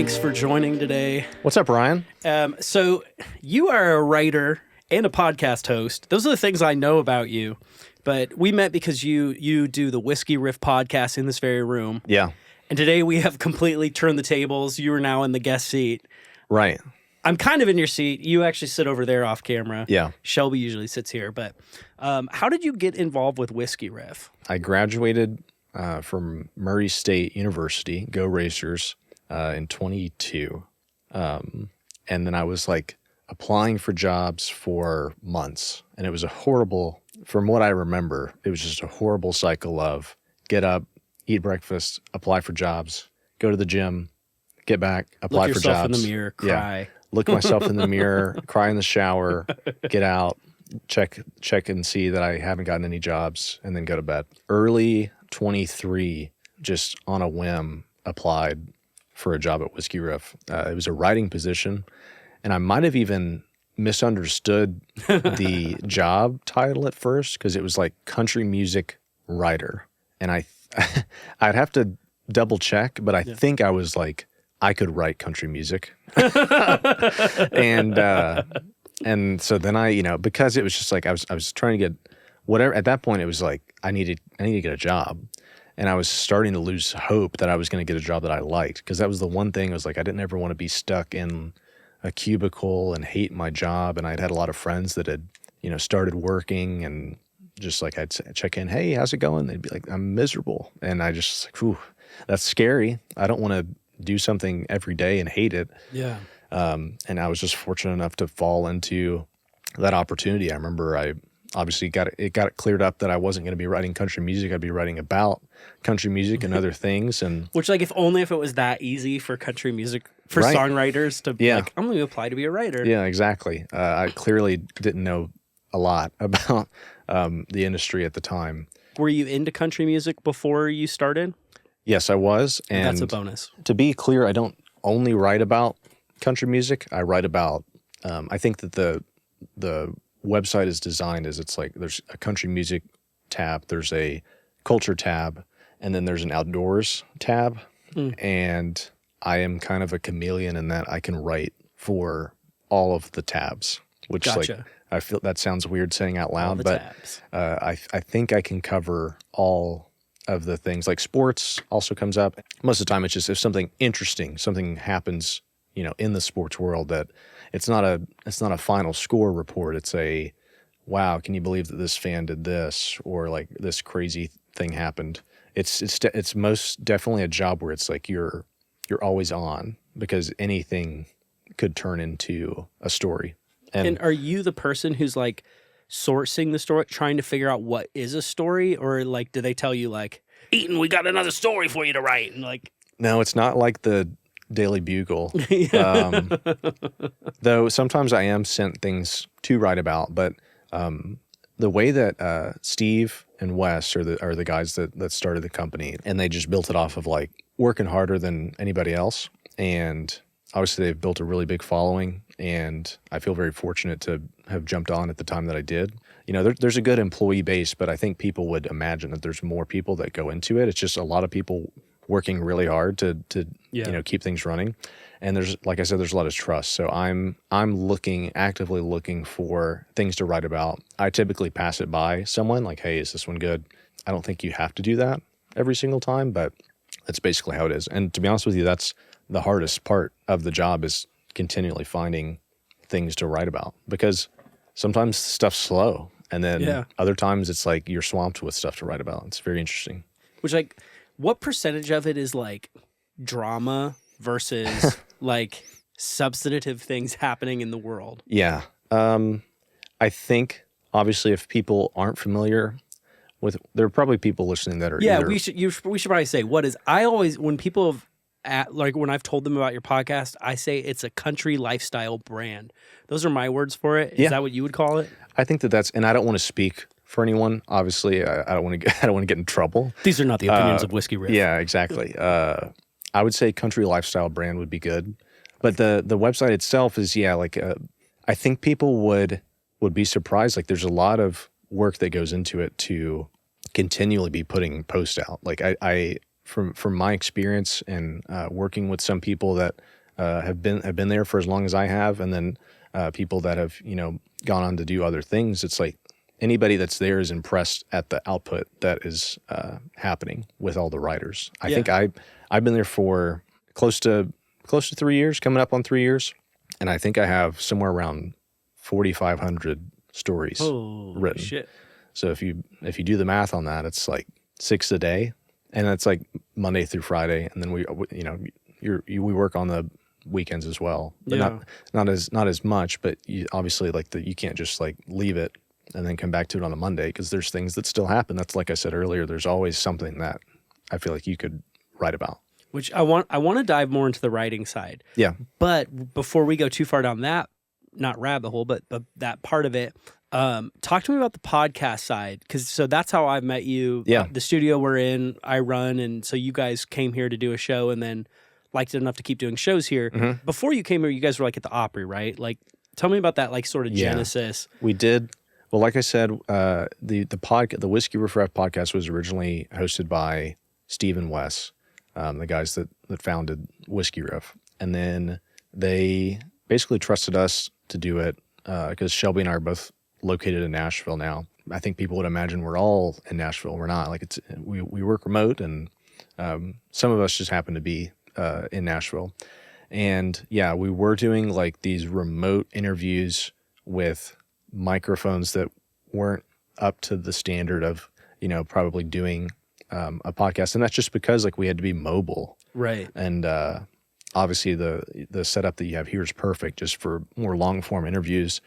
Thanks for joining today. What's up, Ryan? So you are a writer and a podcast host. Those are the things I know about you. But we met because you do the Whiskey Riff podcast in this very room. Yeah. And today we have completely turned the tables. You are now in the guest seat. Right. I'm kind of in your seat. You actually sit over there off camera. Yeah. Shelby usually sits here. But how did you get involved with Whiskey Riff? I graduated from Murray State University, Go Racers, in 22. And then I was like applying for jobs for months. And it was a horrible, from what I remember, it was just a horrible cycle of get up, eat breakfast, apply for jobs, go to the gym, get back, apply for jobs. Look yourself in the mirror, cry. Yeah. Look myself in the mirror, cry in the shower, get out, check and see that I haven't gotten any jobs, and then go to bed. Early 23, just on a whim, applied for a job at Whiskey Riff. It was a writing position, and I might have even misunderstood the job title at first because it was like country music writer. And I'd have to double check, but I think I was like, I could write country music. And so then I, because it was just like, I was trying to get whatever, at that point it was like, I needed to get a job. And I was starting to lose hope that I was going to get a job that I liked. Cause that was the one thing I was like, I didn't ever want to be stuck in a cubicle and hate my job. And I'd had a lot of friends that had, started working and just like, I'd check in, hey, how's it going? They'd be like, I'm miserable. And I just like, whew, that's scary. I don't want to do something every day and hate it. Yeah. And I was just fortunate enough to fall into that opportunity. I remember I obviously got it cleared up that I wasn't going to be writing country music. I'd be writing about country music and other things. And which, like, if it was that easy for country music, for right. songwriters to be like, I'm going to apply to be a writer. Yeah, exactly. I clearly didn't know a lot about the industry at the time. Were you into country music before you started? Yes, I was. And that's a bonus. To be clear, I don't only write about country music. I write about, I think that the website is designed as it's like there's a country music tab, there's a culture tab, and then there's an outdoors tab. And I am kind of a chameleon in that I can write for all of the tabs, which gotcha. Like, I feel that sounds weird saying out loud, but tabs. I think I can cover all of the things. Like sports also comes up. Most of the time it's just if something interesting, something happens, in the sports world that it's not a final score report. It's a, wow, can you believe that this fan did this, or like this crazy thing happened. It's most definitely a job where it's like you're always on because anything could turn into a story. And are you the person who's like sourcing the story, trying to figure out what is a story, or like do they tell you like, Eaton, we got another story for you to write? And like, no, it's not like the Daily Bugle. Though sometimes I am sent things to write about, but the way that Steve and Wes are the guys that started the company, and they just built it off of like working harder than anybody else, and obviously they've built a really big following, and I feel very fortunate to have jumped on at the time that I did. There's a good employee base, but I think people would imagine that there's more people that go into it. It's just a lot of people working really hard to keep things running. And there's, like I said, there's a lot of trust. So I'm actively looking for things to write about. I typically pass it by someone like, hey, is this one good? I don't think you have to do that every single time, but that's basically how it is. And to be honest with you, that's the hardest part of the job is continually finding things to write about, because sometimes stuff's slow. And then other times it's like you're swamped with stuff to write about. It's very interesting. Which, like, what percentage of it is like drama versus like substantive things happening in the world? Yeah. I think obviously if people aren't familiar with, there are probably people listening that are we should probably say when people have when I've told them about your podcast, I say it's a country lifestyle brand. Those are my words for it. Is that what you would call it? I think that's, and I don't want to speak for anyone. Obviously, I don't want to get in trouble. These are not the opinions of Whiskey Riff. Yeah, exactly. I would say country lifestyle brand would be good, but the website itself is I think people would be surprised. Like, there's a lot of work that goes into it to continually be putting posts out. Like I from my experience and working with some people that have been there for as long as I have, and then people that have gone on to do other things. It's like anybody that's there is impressed at the output that is happening with all the writers. I think I've been there for close to 3 years, coming up on 3 years, and I think I have somewhere around 4,500 stories written. Shit. So if you do the math on that, it's like 6 a day, and that's like Monday through Friday, and then we work on the weekends as well, but not as much. But obviously, like you can't just like leave it and then come back to it on a Monday, because there's things that still happen. That's like I said earlier. There's always something that I feel like you could write about. Which I want to dive more into the writing side. Yeah. But before we go too far down that, not rabbit hole, but that part of it, talk to me about the podcast side, because so that's how I've met you. Yeah. The studio we're in, I run, and so you guys came here to do a show, and then liked it enough to keep doing shows here. Mm-hmm. Before you came here, you guys were like at the Opry, right? Like, tell me about that, like sort of genesis. We did. Well, like I said, the Whiskey Riff podcast was originally hosted by Steve and Wes, the guys that founded Whiskey Riff, and then they basically trusted us to do it because Shelby and I are both located in Nashville now. I think people would imagine we're all in Nashville. We're not. Like we work remote, and some of us just happen to be in Nashville. And yeah, we were doing like these remote interviews with microphones that weren't up to the standard of probably doing a podcast, and that's just because like we had to be mobile, right? And obviously the setup that you have here is perfect just for more long form interviews.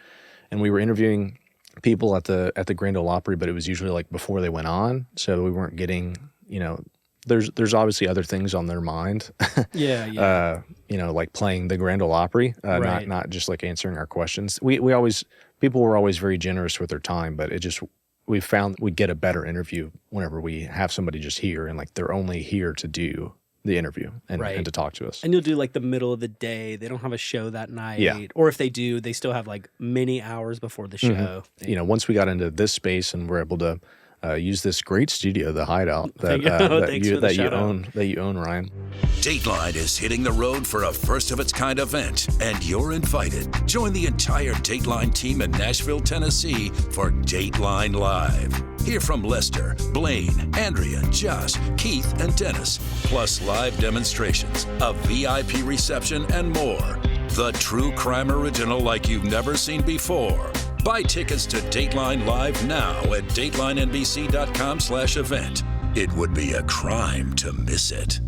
And we were interviewing people at the Grand Ole Opry, but it was usually like before they went on, so we weren't getting there's obviously other things on their mind. Yeah. Like playing the Grand Ole Opry, right. not just like answering our questions. People were always very generous with their time, but we found we get a better interview whenever we have somebody just here and like they're only here to do the interview and to talk to us. And you'll do like the middle of the day. They don't have a show that night. Yeah. Or if they do, they still have like many hours before the show. Mm-hmm. Once we got into this space and we're able to use this great studio, the Hideout, that you own, Ryan. Dateline is hitting the road for a first-of-its-kind event, and you're invited. Join the entire Dateline team in Nashville, Tennessee for Dateline Live. Hear from Lester, Blaine, Andrea, Josh, Keith, and Dennis, plus live demonstrations, a VIP reception, and more. The true crime original like you've never seen before. Buy tickets to Dateline Live now at datelinenbc.com/event. It would be a crime to miss it.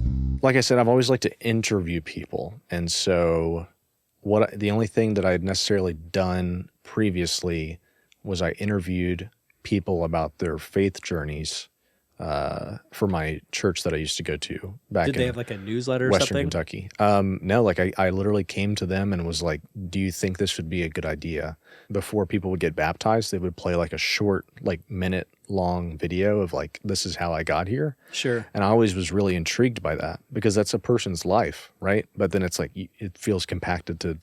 Like I said, I've always liked to interview people. And so the only thing that I had necessarily done previously was I interviewed people about their faith journeys for my church that I used to go to back in Did they have like a newsletter or Western something? Kentucky. No, like I literally came to them and was like, do you think this would be a good idea? Before people would get baptized, they would play like a short, like minute long video of like, this is how I got here. Sure. And I always was really intrigued by that because that's a person's life, right? But then it's like, it feels compacted to,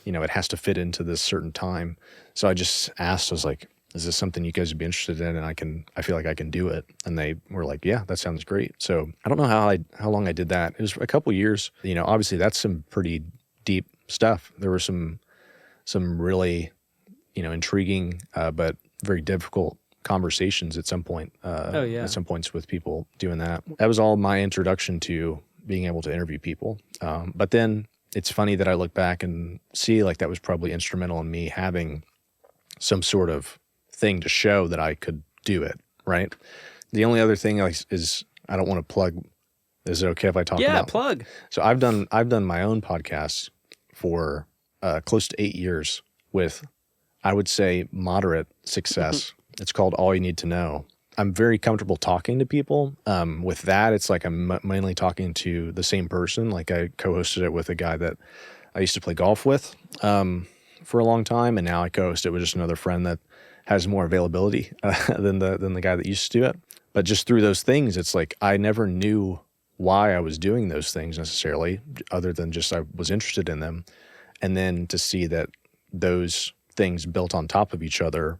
it has to fit into this certain time. So I just asked, I was like, is this something you guys would be interested in? And I feel like I can do it. And they were like, yeah, that sounds great. So I don't know how long I did that. It was a couple years. Obviously that's some pretty deep stuff. There were some really, intriguing, but very difficult conversations at some point. At some points with people doing that. That was all my introduction to being able to interview people. But then it's funny that I look back and see like that was probably instrumental in me having some sort of thing to show that I could do it, right? The only other thing is I don't want to plug. Is it okay if I talk about? Yeah, plug. So I've done my own podcast for close to 8 years with, I would say, moderate success. It's called All You Need to Know. I'm very comfortable talking to people. With that, it's like I'm mainly talking to the same person. Like I co-hosted it with a guy that I used to play golf with for a long time, and now I co-host it with just another friend that has more availability than the guy that used to do it. But just through those things, it's like I never knew why I was doing those things necessarily, other than just I was interested in them. And then to see that those things built on top of each other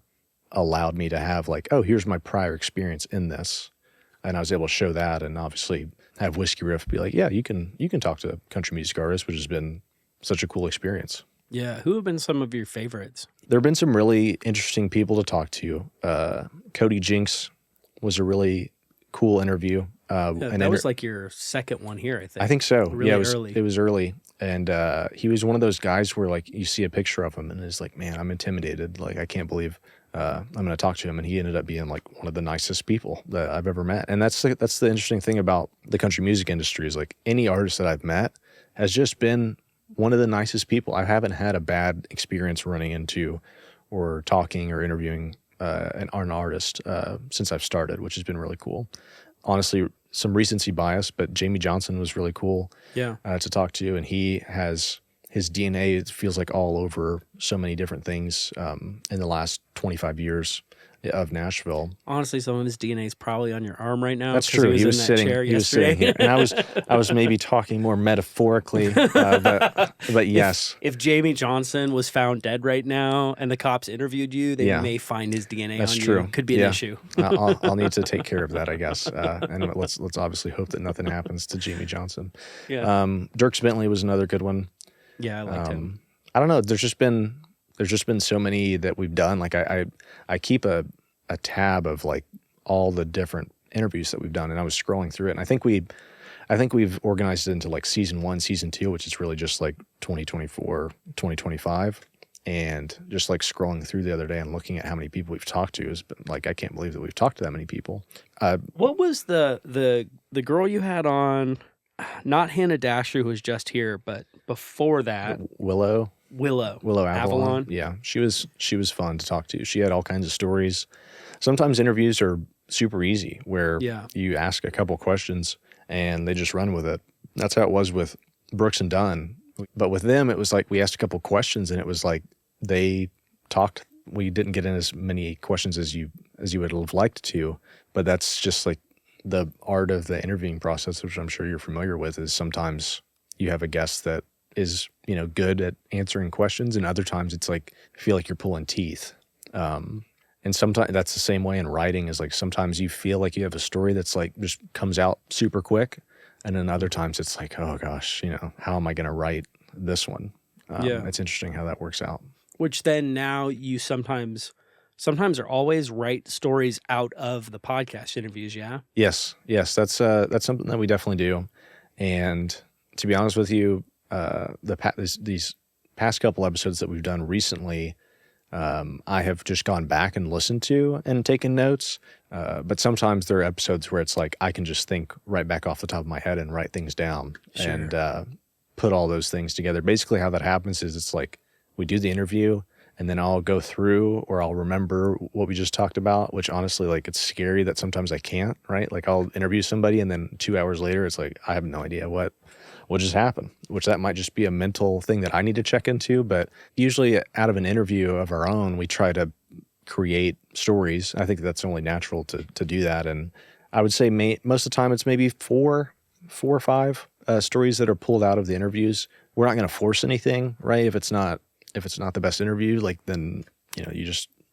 allowed me to have like, oh, here's my prior experience in this. And I was able to show that and obviously have Whiskey Riff be like, yeah, you can talk to country music artists, which has been such a cool experience. Yeah. Who have been some of your favorites? There have been some really interesting people to talk to. Cody Jinks was a really cool interview. That was like your second one here, I think. I think so. Really early. It was early. And he was one of those guys where like you see a picture of him and it's like, man, I'm intimidated. Like I can't believe I'm going to talk to him. And he ended up being like one of the nicest people that I've ever met. And that's the interesting thing about the country music industry is like any artist that I've met has just been one of the nicest people. I haven't had a bad experience running into or talking or interviewing an artist since I've started, which has been really cool. Honestly, some recency bias, but Jamie Johnson was really cool to talk to. And he has his DNA, it feels like all over so many different things in the last 25 years of Nashville. Honestly, some of his DNA is probably on your arm right now. That's true. He was sitting here, and I was maybe talking more metaphorically, but yes. If Jamie Johnson was found dead right now and the cops interviewed you, they may find his DNA That's on true. you. Could be an issue. I'll need to take care of that, I guess. And let's obviously hope that nothing happens to Jamie Johnson. Yeah. Dierks Bentley was another good one. Yeah, I liked him. I don't know. There's just been so many that we've done. Like I keep a tab of like all the different interviews that we've done, and I was scrolling through it, and I think we've organized it into like season 1, season 2, which is really just like 2024, 2025, and just like scrolling through the other day and looking at how many people we've talked to is like I can't believe that we've talked to that many people. What was the girl you had on? Not Hannah Dasher, who was just here, but before that, Willow Avalon. Yeah, she was fun to talk to. She had all kinds of stories. Sometimes interviews are super easy, where you ask a couple questions and they just run with it. That's how it was with Brooks and Dunn. But with them, it was like we asked a couple questions and it was like they talked. We didn't get in as many questions as you would have liked to, but that's just like the art of the interviewing process, which I'm sure you're familiar with, is sometimes you have a guest that is, good at answering questions, and other times it's like, I feel like you're pulling teeth. And sometimes that's the same way in writing, is like sometimes you feel like you have a story that's like just comes out super quick, and then other times it's like, oh gosh, how am I going to write this one? It's interesting how that works out. Which then now you sometimes or always write stories out of the podcast interviews, yeah? Yes, that's something that we definitely do. And to be honest with you, these past couple episodes that we've done recently, I have just gone back and listened to and taken notes. But sometimes there are episodes where it's like I can just think right back off the top of my head and write things down and put all those things together. Basically how that happens is it's like we do the interview, and then I'll go through or I'll remember what we just talked about, which honestly, like, it's scary that sometimes I can't, right? Like I'll interview somebody and then 2 hours later, it's like, I have no idea what just happened, which that might just be a mental thing that I need to check into. But usually out of an interview of our own, we try to create stories. I think that's only natural to do that. And I would say most of the time it's maybe four or five stories that are pulled out of the interviews. We're not going to force anything, right? If it's not the best interview, like, then,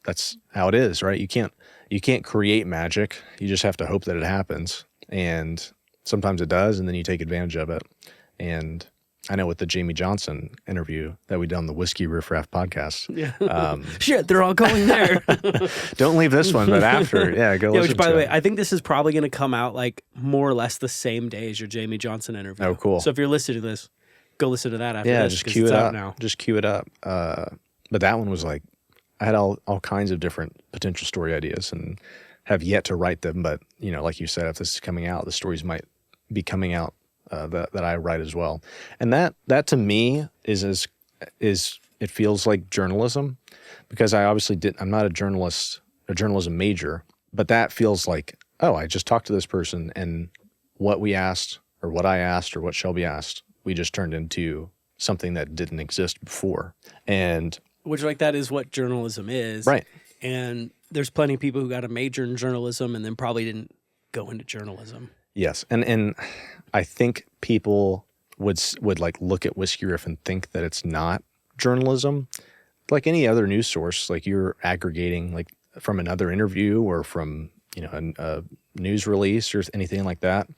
that's how it is, right? You can't create magic. You just have to hope that it happens. And sometimes it does, and then you take advantage of it. And I know with the Jamie Johnson interview that we did on the Whiskey Riff podcast. Yeah. Shit, they're all going there. Don't leave this one, but after, go listen which, by to the way, it. I think this is probably going to come out like more or less the same day as your Jamie Johnson interview. Oh, cool. So if you're listening to this, go listen to that after this. Just cue it up now. Just cue it up. But that one was like, I had all kinds of different potential story ideas and have yet to write them. But, like you said, if this is coming out, the stories might be coming out that I write as well. And that to me is it feels like journalism, because I obviously I'm not a journalism major, but that feels like, oh, I just talked to this person and what we asked or what I asked or what Shelby asked, we just turned into something that didn't exist before. And which, like, that is what journalism is. Right. And there's plenty of people who got a major in journalism and then probably didn't go into journalism. Yes. And I think people would like look at Whiskey Riff and think that it's not journalism. Like any other news source, like you're aggregating like from another interview or from, a news release or anything like that.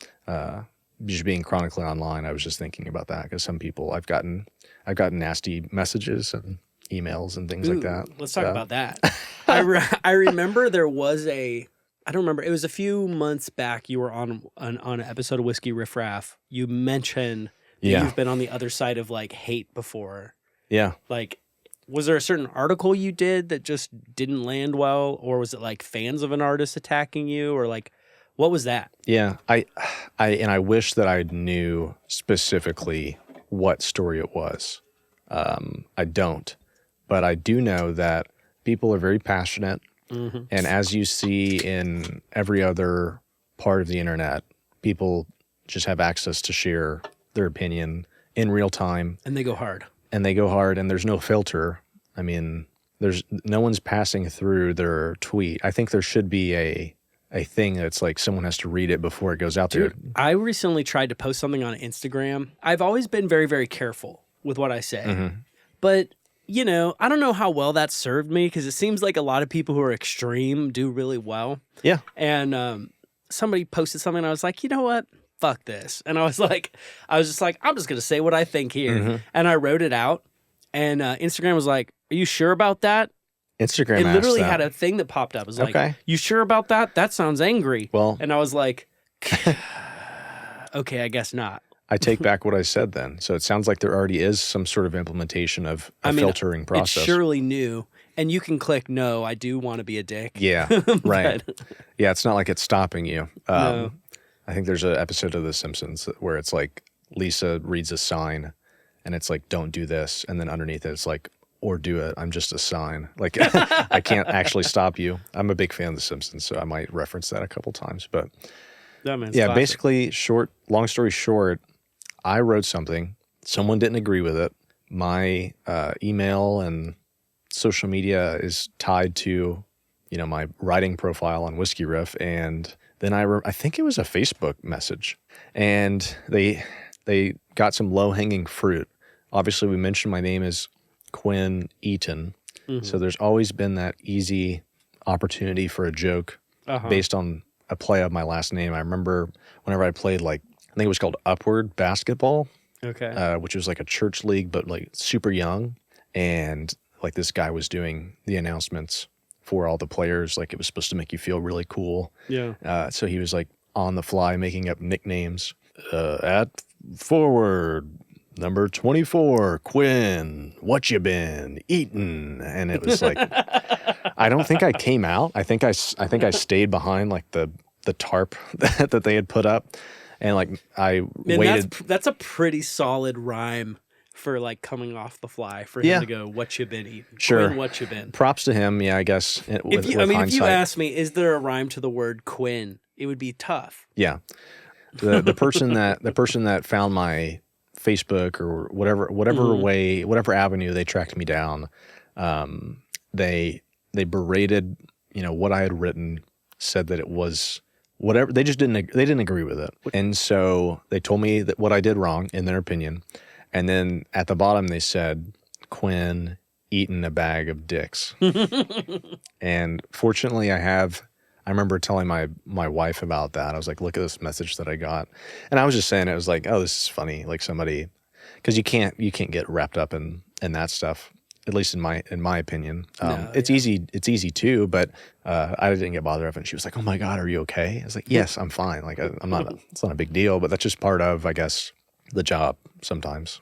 just being chronicling online, I was just thinking about that because some people I've gotten nasty messages and emails and things like that. Let's talk about that. I remember there was I don't remember. It was a few months back. You were on an episode of Whiskey Riff Raff. You mentioned that you've been on the other side of like hate before. Yeah. Like, was there a certain article you did that just didn't land well, or was it like fans of an artist attacking you, or like, what was that? Yeah, I wish that I knew specifically what story it was. I don't, but I do know that people are very passionate, and as you see in every other part of the internet, people just have access to share their opinion in real time, And they go hard. and there's no filter. I mean, there's no one's passing through their tweet. I think there should be a thing that's like someone has to read it before it goes out there. I recently tried to post something on Instagram. I've always been very, very careful with what I say. But, you know, I don't know how well that served me because it seems like a lot of people who are extreme do really well. Yeah. And somebody posted something and I was like, you know what? Fuck this. And I was just like, I'm just going to say what I think here. And I wrote it out. And Instagram was like, are you sure about that? Instagram It literally asked that. had a thing that popped up. It was like, Okay. you sure about that? That sounds angry. Well- and I was like, okay, I guess not. I take back what I said then. So it sounds like there already is some sort of implementation of a filtering process. It's surely new. And you can click, no, I do want to be a dick. Yeah, right. But- Yeah, it's not like it's stopping you. No. I think there's an episode of The Simpsons where it's like Lisa reads a sign and it's like, don't do this. And then underneath it, it's like, or do it. I'm just a sign. Like, I can't actually stop you. I'm a big fan of The Simpsons, so I might reference that a couple times. But That man's yeah, classic. basically, long story short, I wrote something. Someone didn't agree with it. My email and social media is tied to, my writing profile on Whiskey Riff. And then I think it was a Facebook message. And they got some low-hanging fruit. Obviously, we mentioned my name is Quinn Eaton. So there's always been that easy opportunity for a joke based on a play of my last name. I remember whenever I played I think it was called Upward Basketball, Okay. which was like a church league, but like super young. And like this guy was doing the announcements for all the players. Like it was supposed to make you feel really cool. Yeah. So he was like on the fly making up nicknames. At forward, number 24, Quinn, what you been eating? And it was like, I don't think I came out. I think I stayed behind like the tarp that they had put up, and like I waited. That's a pretty solid rhyme for like coming off the fly for him to go, what you been eating? Sure. Quinn, what you been? Props to him. Yeah, I guess. With If you hindsight. ask me, is there a rhyme to the word Quinn? It would be tough. Yeah, the person that found my Facebook or whatever avenue they tracked me down, they berated what I had written, said that it was whatever. They didn't agree with it, and so they told me that what I did wrong in their opinion, and then at the bottom they said Quinn eating a bag of dicks. And fortunately I remember telling my wife about that. I was like, look at this message that I got. And I was just saying, it was like, oh, this is funny. Like somebody, because you can't get wrapped up in that stuff, at least in my opinion. It's easy too, but I didn't get bothered of it. And she was like, oh my God, are you okay? I was like, yes, I'm fine. Like I'm not, it's not a big deal, but that's just part of, I guess, the job sometimes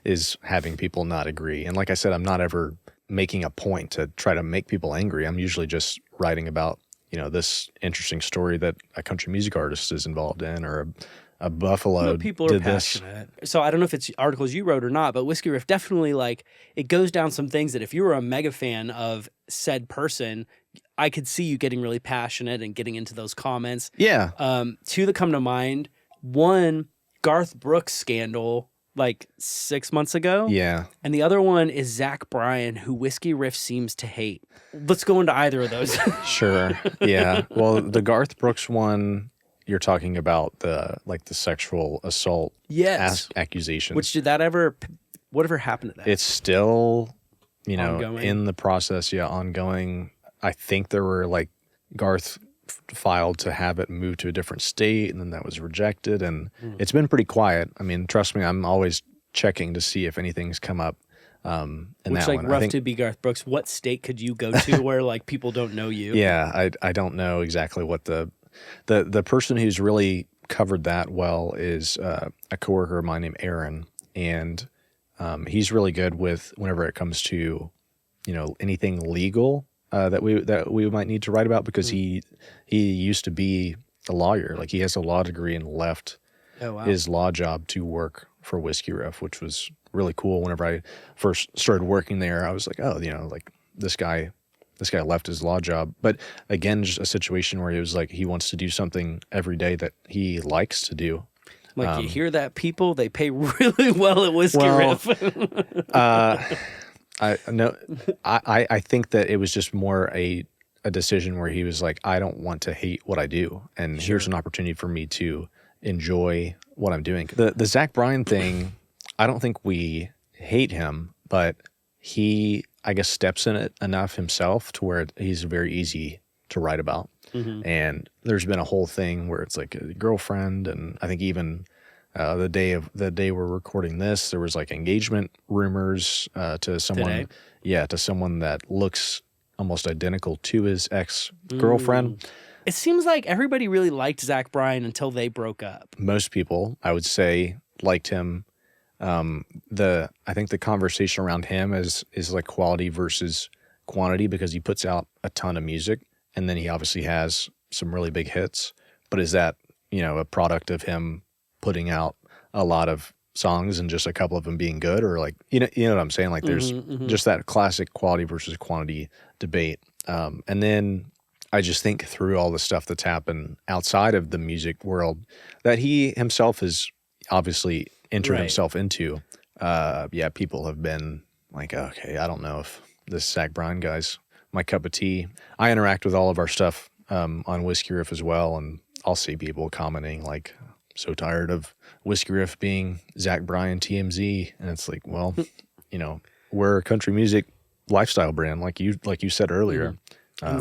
is having people not agree. And like I said, I'm not ever making a point to try to make people angry. I'm usually just writing about, this interesting story that a country music artist is involved in, or a Buffalo people are passionate. So I don't know if it's articles you wrote or not, but Whiskey Riff definitely it goes down some things that if you were a mega fan of said person, I could see you getting really passionate and getting into those comments. Yeah. Two that come to mind. One, Garth Brooks scandal 6 months ago. Yeah. And the other one is Zach Bryan, who Whiskey Riff seems to hate. Let's go into either of those. Sure. Yeah. Well, the Garth Brooks one, you're talking about the sexual assault accusations. Whatever happened to that? It's still, ongoing. in the process. Yeah. Ongoing. I think there were Garth filed to have it moved to a different state, and then that was rejected, and it's been pretty quiet. I mean, trust me, I'm always checking to see if anything's come up. In Which, that like, one. rough to be Garth Brooks. What state could you go to where like people don't know you? Yeah, I don't know exactly what the person who's really covered that well is a coworker of mine named Aaron, and he's really good with whenever it comes to, you know, anything legal that we might need to write about, because he used to be a lawyer. Like, he has a law degree and left his law job to work for Whiskey Riff, which was really cool. Whenever I first started working there, I was like, oh, you know, like this guy left his law job. But again, just a situation where he was like, he wants to do something every day that he likes to do. Like, you hear that, people? They pay really well at Whiskey Riff. I think that it was just more a decision where he was like, I don't want to hate what I do, and here's an opportunity for me to enjoy what I'm doing. The Zach Bryan thing, I don't think we hate him, but he, I guess, steps in it enough himself to where he's very easy to write about. And there's been a whole thing where it's like a girlfriend, and I think even the day we're recording this, there was like engagement rumors to someone, to someone that looks almost identical to his ex-girlfriend. It seems like everybody really liked Zach Bryan until they broke up. Most people, I would say, liked him. I think the conversation around him is like quality versus quantity, because he puts out a ton of music, and then he obviously has some really big hits. But is that, you know, a product of him putting out a lot of songs and just a couple of them being good, or like, you know what I'm saying? Like, there's just that classic quality versus quantity debate. And then I just think through all the stuff that's happened outside of the music world that he himself has obviously entered himself into. People have been like, okay, I don't know if this Zach Bryan guy's my cup of tea. I interact with all of our stuff on Whiskey Riff as well, and I'll see people commenting like, so tired of Whiskey Riff being Zach Bryan TMZ, and it's like, well, you know, we're a country music lifestyle brand, like you said earlier.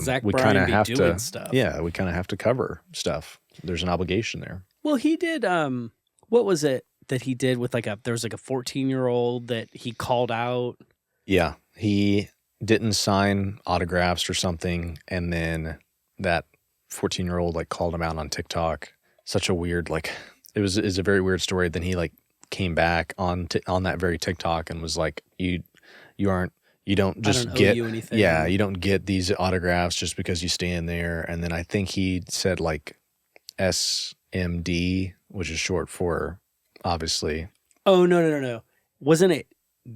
Zach we Bryan kind of have doing to stuff. Yeah, we kind of have to cover stuff. There's an obligation there. Well, he did. What was it that he did with there was like a 14-year-old that he called out? Yeah, he didn't sign autographs or something, and then that 14-year-old like called him out on TikTok. Such a weird, like, it's a very weird story. Then he like came back on that very TikTok and was like, you don't just get you anything. Yeah, you don't get these autographs just because you stand there. And then I think he said like SMD, which is short for, obviously. Oh, no. Wasn't it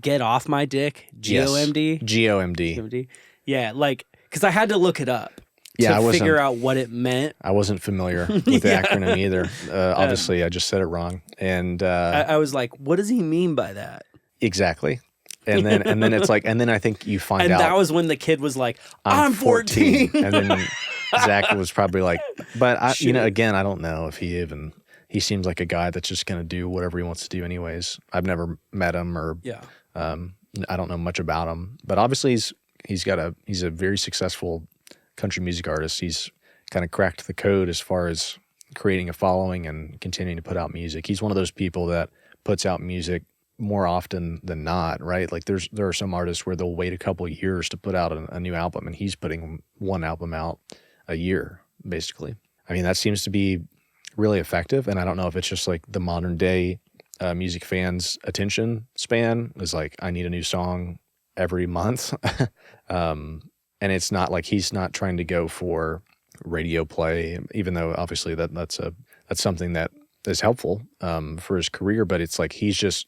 Get Off My Dick? GOMD? Yes. GOMD. Yeah, like, because I had to look it up. Yeah, to figure out what it meant. I wasn't familiar with the acronym either. Obviously, I just said it wrong. And I was like, what does he mean by that? Exactly. And then it's like, and then I think you find out. And that was when the kid was like, I'm 14. And then Zach was probably like, but again, I don't know if he seems like a guy that's just going to do whatever he wants to do anyways. I've never met him or, I don't know much about him, but obviously he's a very successful country music artist. He's kind of cracked the code as far as creating a following and continuing to put out music. He's one of those people that puts out music more often than not, right? Like there are some artists where they'll wait a couple of years to put out a new album, and he's putting one album out a year, basically. I mean, that seems to be really effective, and I don't know if it's just like the modern day music fans' attention span is like, I need a new song every month. And it's not like he's not trying to go for radio play, even though obviously that's something that is helpful for his career. But it's like he's just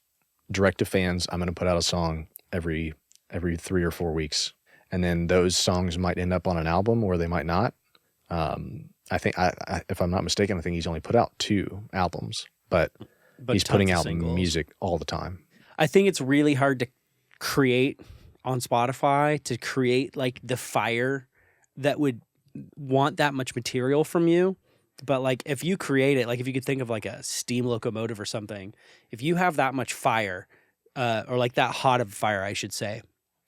direct to fans. I'm going to put out a song every 3 or 4 weeks, and then those songs might end up on an album or they might not. I think, if I'm not mistaken, I think he's only put out 2 albums, but he's putting out music all the time. I think it's really hard to create on Spotify, to create like the fire that would want that much material from you. But like if you create it, like if you could think of like a steam locomotive or something, if you have that much fire, or like that hot of fire, I should say.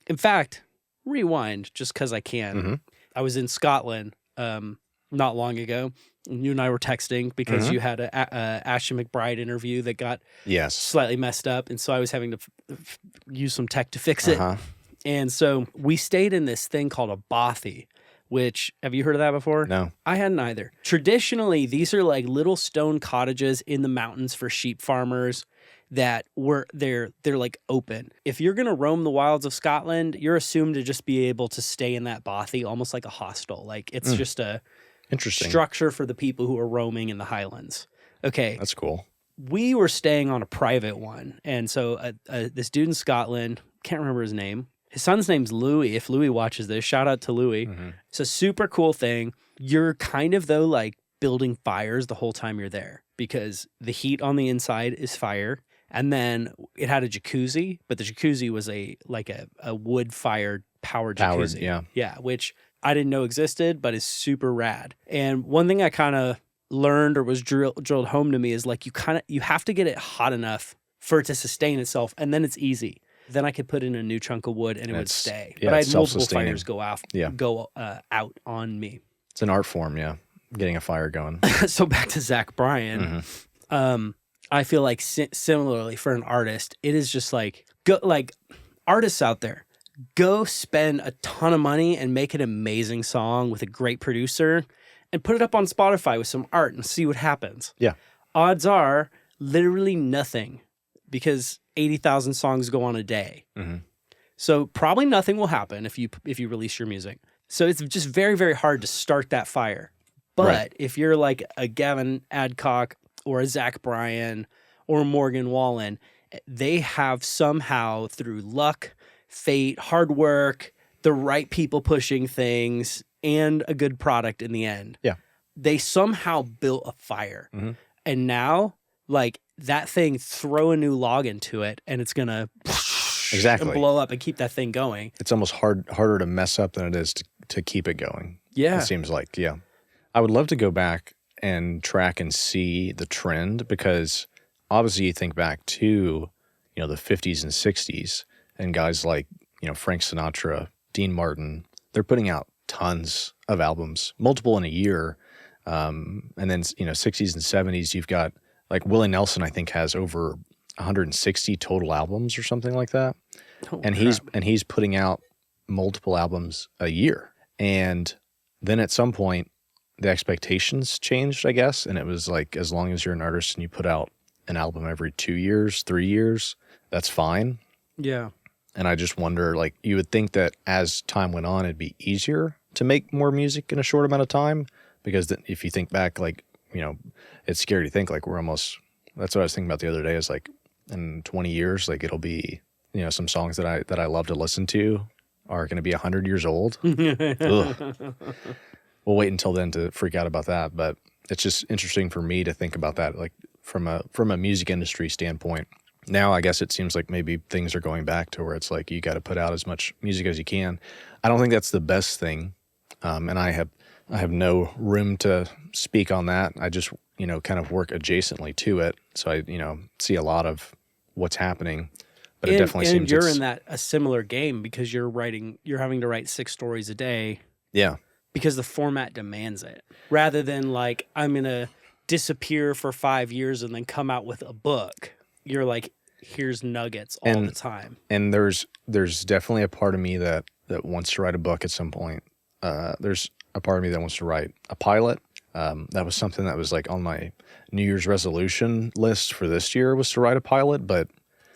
In fact, rewind just because I can. I was in Scotland not long ago. You and I were texting because you had a Ashton McBride interview that got slightly messed up. And so I was having to use some tech to fix it. And so we stayed in this thing called a bothy, which, have you heard of that before? No. I hadn't either. Traditionally, these are like little stone cottages in the mountains for sheep farmers that they're like open. If you're going to roam the wilds of Scotland, you're assumed to just be able to stay in that bothy, almost like a hostel. Like it's just a structure for the people who are roaming in the Highlands. Okay. That's cool. We were staying on a private one. And so this dude in Scotland, can't remember his name. His son's name's Louis. If Louis watches this, shout out to Louis. It's a super cool thing. You're kind of, though, like building fires the whole time you're there because the heat on the inside is fire. And then it had a jacuzzi, but the jacuzzi was a wood-fired powered jacuzzi. Yeah, which I didn't know existed, but is super rad. And one thing I kind of learned or was drilled home to me is like you have to get it hot enough for it to sustain itself, and then it's easy. Then I could put in a new chunk of wood and it would stay. But I had multiple fires go out on me. It's an art form, getting a fire going. So back to Zach Bryan. I feel like similarly for an artist, it is just like artists out there, go spend a ton of money and make an amazing song with a great producer and put it up on Spotify with some art and see what happens. Yeah. Odds are literally nothing because 80,000 songs go on a day. So probably nothing will happen if you release your music. So it's just very, very hard to start that fire. But if you're like a Gavin Adcock or a Zach Bryan or Morgan Wallen, they have somehow through luck, fate, hard work, the right people pushing things, and a good product in the end. Yeah. They somehow built a fire. And now, like, that thing, throw a new log into it, and it's going to and blow up and keep that thing going. It's almost harder to mess up than it is to keep it going. Yeah. It seems like, I would love to go back and track and see the trend because obviously you think back to, the 50s and 60s and guys like, Frank Sinatra, Dean Martin, they're putting out tons of albums, multiple in a year. And then, 60s and 70s, you've got like Willie Nelson, I think, has over 160 total albums or something like that. And he's putting out multiple albums a year. And then at some point, the expectations changed, I guess. And it was like, as long as you're an artist and you put out an album every 2 years, 3 years, that's fine. Yeah. And I just wonder, like, you would think that as time went on, it'd be easier to make more music in a short amount of time. Because if you think back, like, it's scary to think like that's what I was thinking about the other day is like in 20 years, like it'll be, some songs that I love to listen to are going to be 100 years old. We'll wait until then to freak out about that. But it's just interesting for me to think about that, like from a music industry standpoint. Now, I guess it seems like maybe things are going back to where it's like you got to put out as much music as you can. I don't think that's the best thing. And I have no room to speak on that. I just, kind of work adjacently to it. So I, see a lot of what's happening. But it definitely seems you're in a similar game because you're having to write 6 stories a day. Yeah. Because the format demands it. Rather than like, I'm going to disappear for 5 years and then come out with a book. You're like, here's nuggets all the time. And there's definitely a part of me that wants to write a book at some point. There's a part of me that wants to write a pilot. That was something that was like on my New Year's resolution list for this year was to write a pilot, but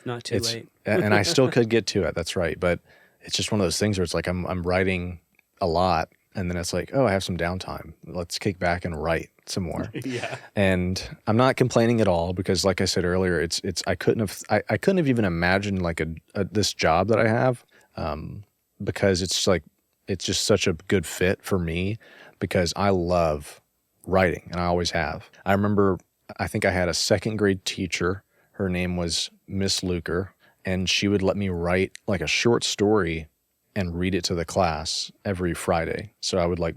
not too late. And I still could get to it. That's right. But it's just one of those things where it's like, I'm writing a lot and then it's like, oh, I have some downtime. Let's kick back and write some more. Yeah. And I'm not complaining at all because like I said earlier, it's I couldn't have even imagined like this job that I have, because it's just such a good fit for me because I love writing and I always have. I remember, I think I had a 2nd grade teacher. Her name was Miss Luker, and she would let me write like a short story and read it to the class every Friday. So I would like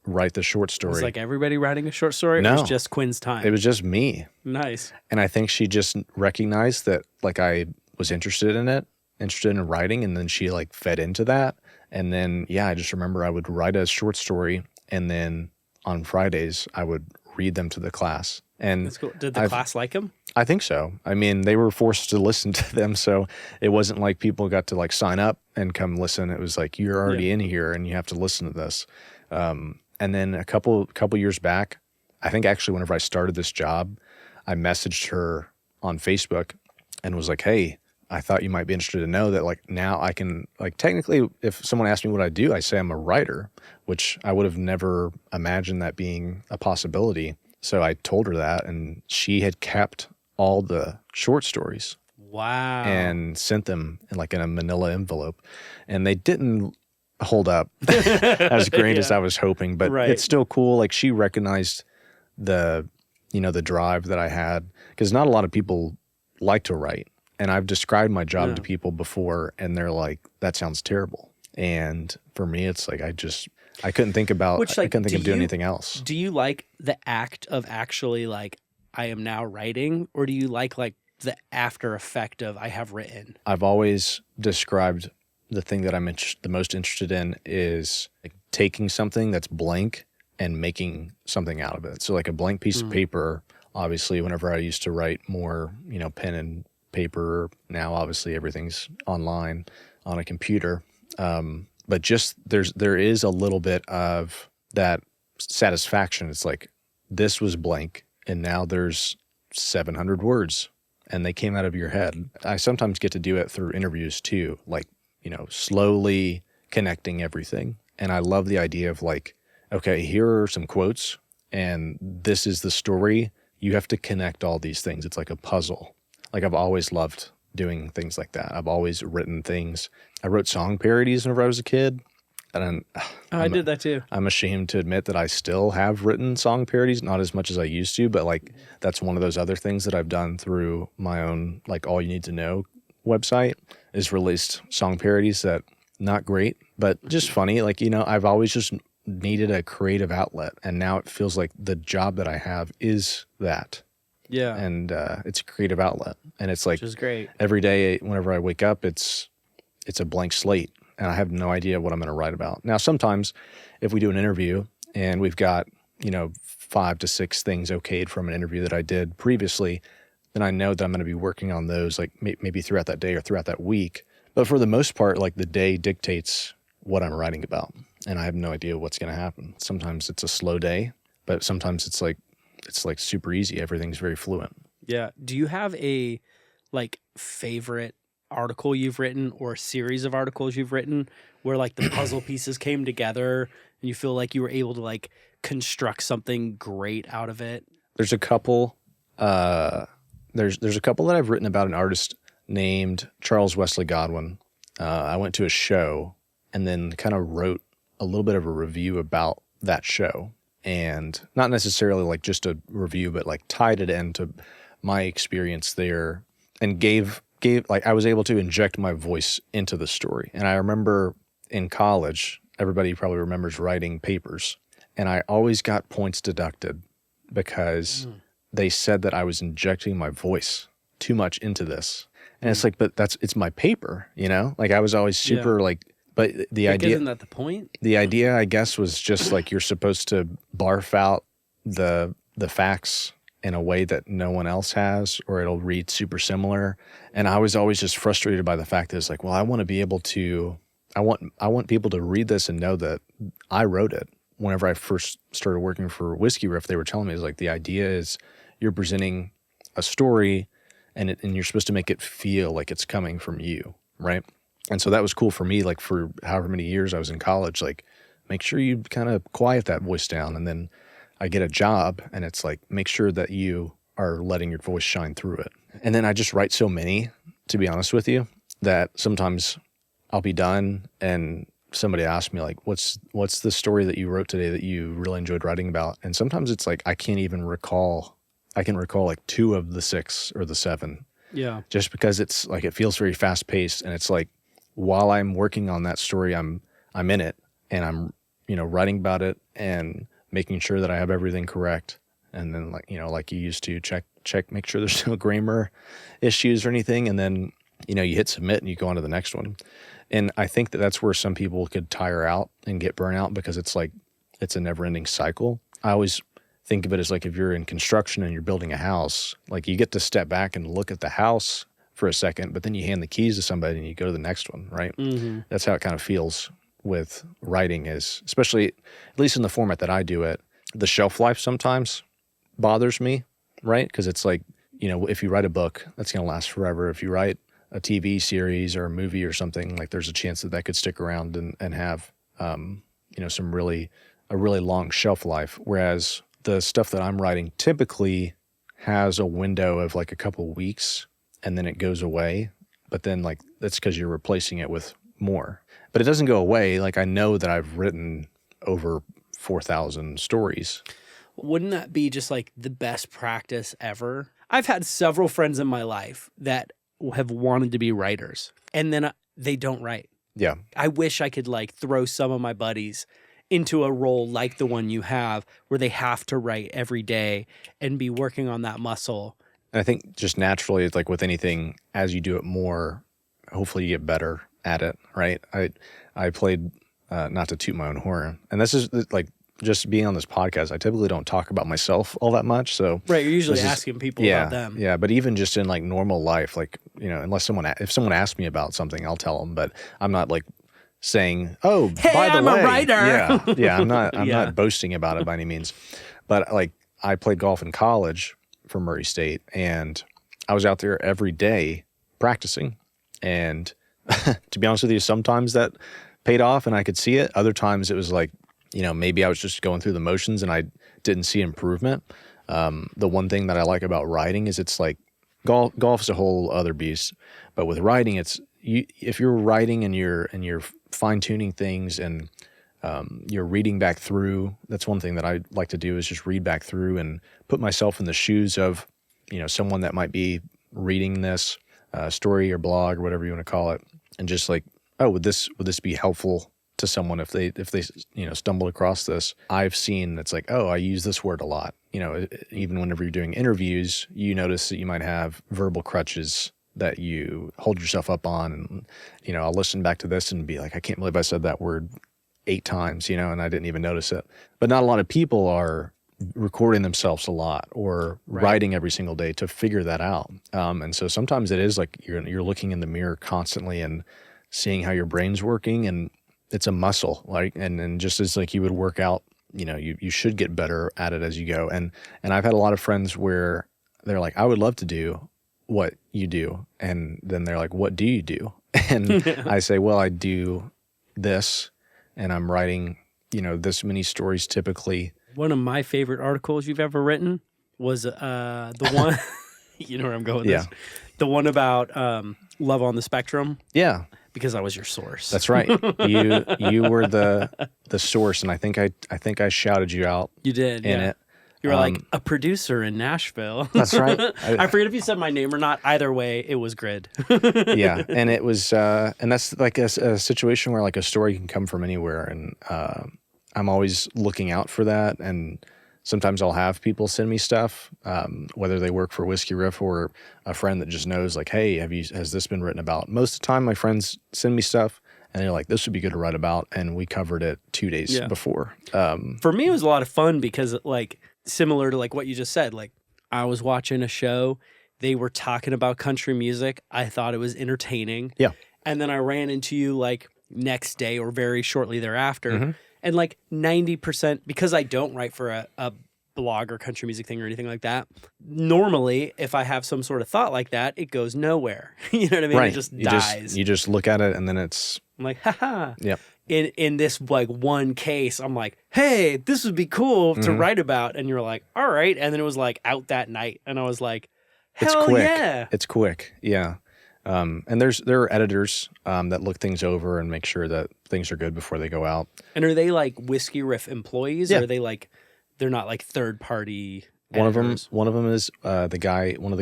write the short story. Was like everybody writing a short story? No. It was just Quinn's time? It was just me. Nice. And I think she just recognized that like I was interested in writing, and then she like fed into that. And then, I just remember I would write a short story, and then on Fridays, I would read them to the class. And That's cool. Did the class like them? I think so. I mean, they were forced to listen to them, so it wasn't like people got to like sign up and come listen. It was like, you're already in here and you have to listen to this. And then a couple years back, I think actually whenever I started this job, I messaged her on Facebook and was like, hey, I thought you might be interested to know that like now I can, like, technically if someone asks me what I do, I say I'm a writer, which I would have never imagined that being a possibility. So I told her that, and she had kept all the short stories. Wow. And sent them in a manila envelope, and they didn't hold up as great as I was hoping, but it's still cool. Like, she recognized the drive that I had, because not a lot of people like to write. And I've described my job to people before, and they're like, that sounds terrible. And for me, it's like, I couldn't think about, I couldn't think of doing anything else. Do you like the act of actually like, I am now writing, or do you like the after effect of I have written? I've always described the thing that I'm the most interested in is like taking something that's blank and making something out of it. So like a blank piece of paper, obviously whenever I used to write more, pen and paper, now obviously everything's online on a computer. But just there is a little bit of that satisfaction. It's like, this was blank and now there's 700 words and they came out of your head. I sometimes get to do it through interviews too, like, slowly connecting everything. And I love the idea of like, okay, here are some quotes and this is the story. You have to connect all these things. It's like a puzzle. Like, I've always loved doing things like that. I've always written things. I wrote song parodies whenever I was a kid. And I did that too. I'm ashamed to admit that I still have written song parodies, not as much as I used to, but like that's one of those other things that I've done through my own, like, All You Need to Know website, is released song parodies that not great, but just funny. Like, I've always just needed a creative outlet, and now it feels like the job that I have is that. Yeah. And it's a creative outlet. And it's like, which is great. Every day whenever I wake up, it's a blank slate, and I have no idea what I'm going to write about. Now, sometimes if we do an interview and we've got, 5 to 6 things okayed from an interview that I did previously, then I know that I'm going to be working on those like maybe throughout that day or throughout that week. But for the most part, like, the day dictates what I'm writing about, and I have no idea what's going to happen. Sometimes it's a slow day, but sometimes it's like super easy. Everything's very fluent. Yeah. Do you have a favorite article you've written or series of articles you've written where like the puzzle pieces came together and you feel like you were able to like construct something great out of it? There's a couple. There's a couple that I've written about an artist named Charles Wesley Godwin. I went to a show and then kind of wrote a little bit of a review about that show. And not necessarily like just a review, but like tied it into my experience there, and gave like, I was able to inject my voice into the story. And I remember in college, everybody probably remembers writing papers, and I always got points deducted because they said that I was injecting my voice too much into this. And it's like, but it's my paper, Like, I was always super but the idea, isn't that the point? The idea, I guess, was just like, you're supposed to barf out the facts in a way that no one else has, or it'll read super similar. And I was always just frustrated by the fact that it's like, well, I want to be able to, I want people to read this and know that I wrote it. Whenever I first started working for Whiskey Riff, they were telling me, it's like, the idea is you're presenting a story and you're supposed to make it feel like it's coming from you, right? And so that was cool for me, like, for however many years I was in college, like, make sure you kind of quiet that voice down. And then I get a job and it's like, make sure that you are letting your voice shine through it. And then I just write so many, to be honest with you, that sometimes I'll be done and somebody asks me like, what's the story that you wrote today that you really enjoyed writing about? And sometimes it's like, I can't even recall. I can recall like 2 of the 6 or the 7. Yeah. Just because it's like, it feels very fast paced, and it's like, while I'm working on that story, I'm in it, and I'm, writing about it and making sure that I have everything correct. And then like you used to check, make sure there's no grammar issues or anything. And then, you hit submit and you go on to the next one. And I think that that's where some people could tire out and get burnout, because it's like, it's a never ending cycle. I always think of it as like if you're in construction and you're building a house, like you get to step back and look at the house for a second, but then you hand the keys to somebody and you go to the next one, right? Mm-hmm. That's how it kind of feels with writing, is especially, at least in the format that I do it, the shelf life sometimes bothers me, right? Because it's like, you know, if you write a book, that's going to last forever. If you write a TV series or a movie or something, like there's a chance that could stick around and have, you know, a really long shelf life. Whereas the stuff that I'm writing typically has a window of like a couple weeks and then it goes away. But then like, that's because you're replacing it with more. But it doesn't go away. Like I know that I've written over 4,000 stories. Wouldn't that be just like the best practice ever? I've had several friends in my life that have wanted to be writers and then they don't write. Yeah. I wish I could like throw some of my buddies into a role like the one you have where they have to write every day and be working on that muscle. And I think just naturally, it's like with anything, as you do it more, hopefully you get better at it, right? I played, not to toot my own horn, and this is like just being on this podcast, I typically don't talk about myself all that much. So right, you're usually asking people about them. Yeah, but even just in like normal life, like, you know, unless if someone asks me about something, I'll tell them, but I'm not like saying, "Oh, hey, by the I'm way," a writer. Yeah, I'm not boasting about it by any means. But like, I played golf in college for Murray State, and I was out there every day practicing. And to be honest with you, sometimes that paid off and I could see it. Other times it was like, you know, maybe I was just going through the motions and I didn't see improvement. The one thing that I like about writing is it's like golf's a whole other beast, but with writing, it's if you're writing and you're fine tuning things and you're reading back through. That's one thing that I like to do, is just read back through and put myself in the shoes of, you know, someone that might be reading this story or blog or whatever you want to call it, and just like, oh, would this be helpful to someone if they you know, stumbled across this? I've seen it's like, oh, I use this word a lot. You know, even whenever you're doing interviews, you notice that you might have verbal crutches that you hold yourself up on, and, you know, I'll listen back to this and be like, I can't believe I said that word 8 times, you know, and I didn't even notice it. But not a lot of people are recording themselves a lot or writing every single day to figure that out. And so sometimes it is like you're looking in the mirror constantly and seeing how your brain's working, and it's a muscle, like, and just as like you would work out, you know, you should get better at it as you go. And I've had a lot of friends where they're like, I would love to do what you do. And then they're like, what do you do? And I say, well, I do this, and I'm writing, you know, this many stories typically. One of my favorite articles you've ever written was the one, you know where I'm going with this? The one about love on the spectrum. Yeah. Because I was your source. That's right. You were the source, and I think I shouted you out. You did in it. You were like a producer in Nashville. That's right. I forget if you said my name or not. Either way, it was grid. Yeah, and it was, and that's like a situation where like a story can come from anywhere, and I'm always looking out for that. And sometimes I'll have people send me stuff, whether they work for Whiskey Riff or a friend that just knows, like, hey, has this been written about? Most of the time, my friends send me stuff, and they're like, this would be good to write about, and we covered it 2 days before. For me, it was a lot of fun because, like, similar to like what you just said, like I was watching a show, they were talking about country music. I thought it was entertaining. Yeah. And then I ran into you like next day or very shortly thereafter. Mm-hmm. And like 90%, because I don't write for a blog or country music thing or anything like that, normally if I have some sort of thought like that, it goes nowhere. You know what I mean? Right. It just dies. You just look at it and then it's... I'm like, haha. Yep. In this like one case, I'm like, hey, this would be cool to write about. And you're like, all right. And then it was like out that night. And I was like, hell it's quick. Yeah. It's quick. Yeah. And there are editors that look things over and make sure that things are good before they go out. And are they like Whiskey Riff employees? Yeah. Or are they like, they're not like third party editors? One of them is one of the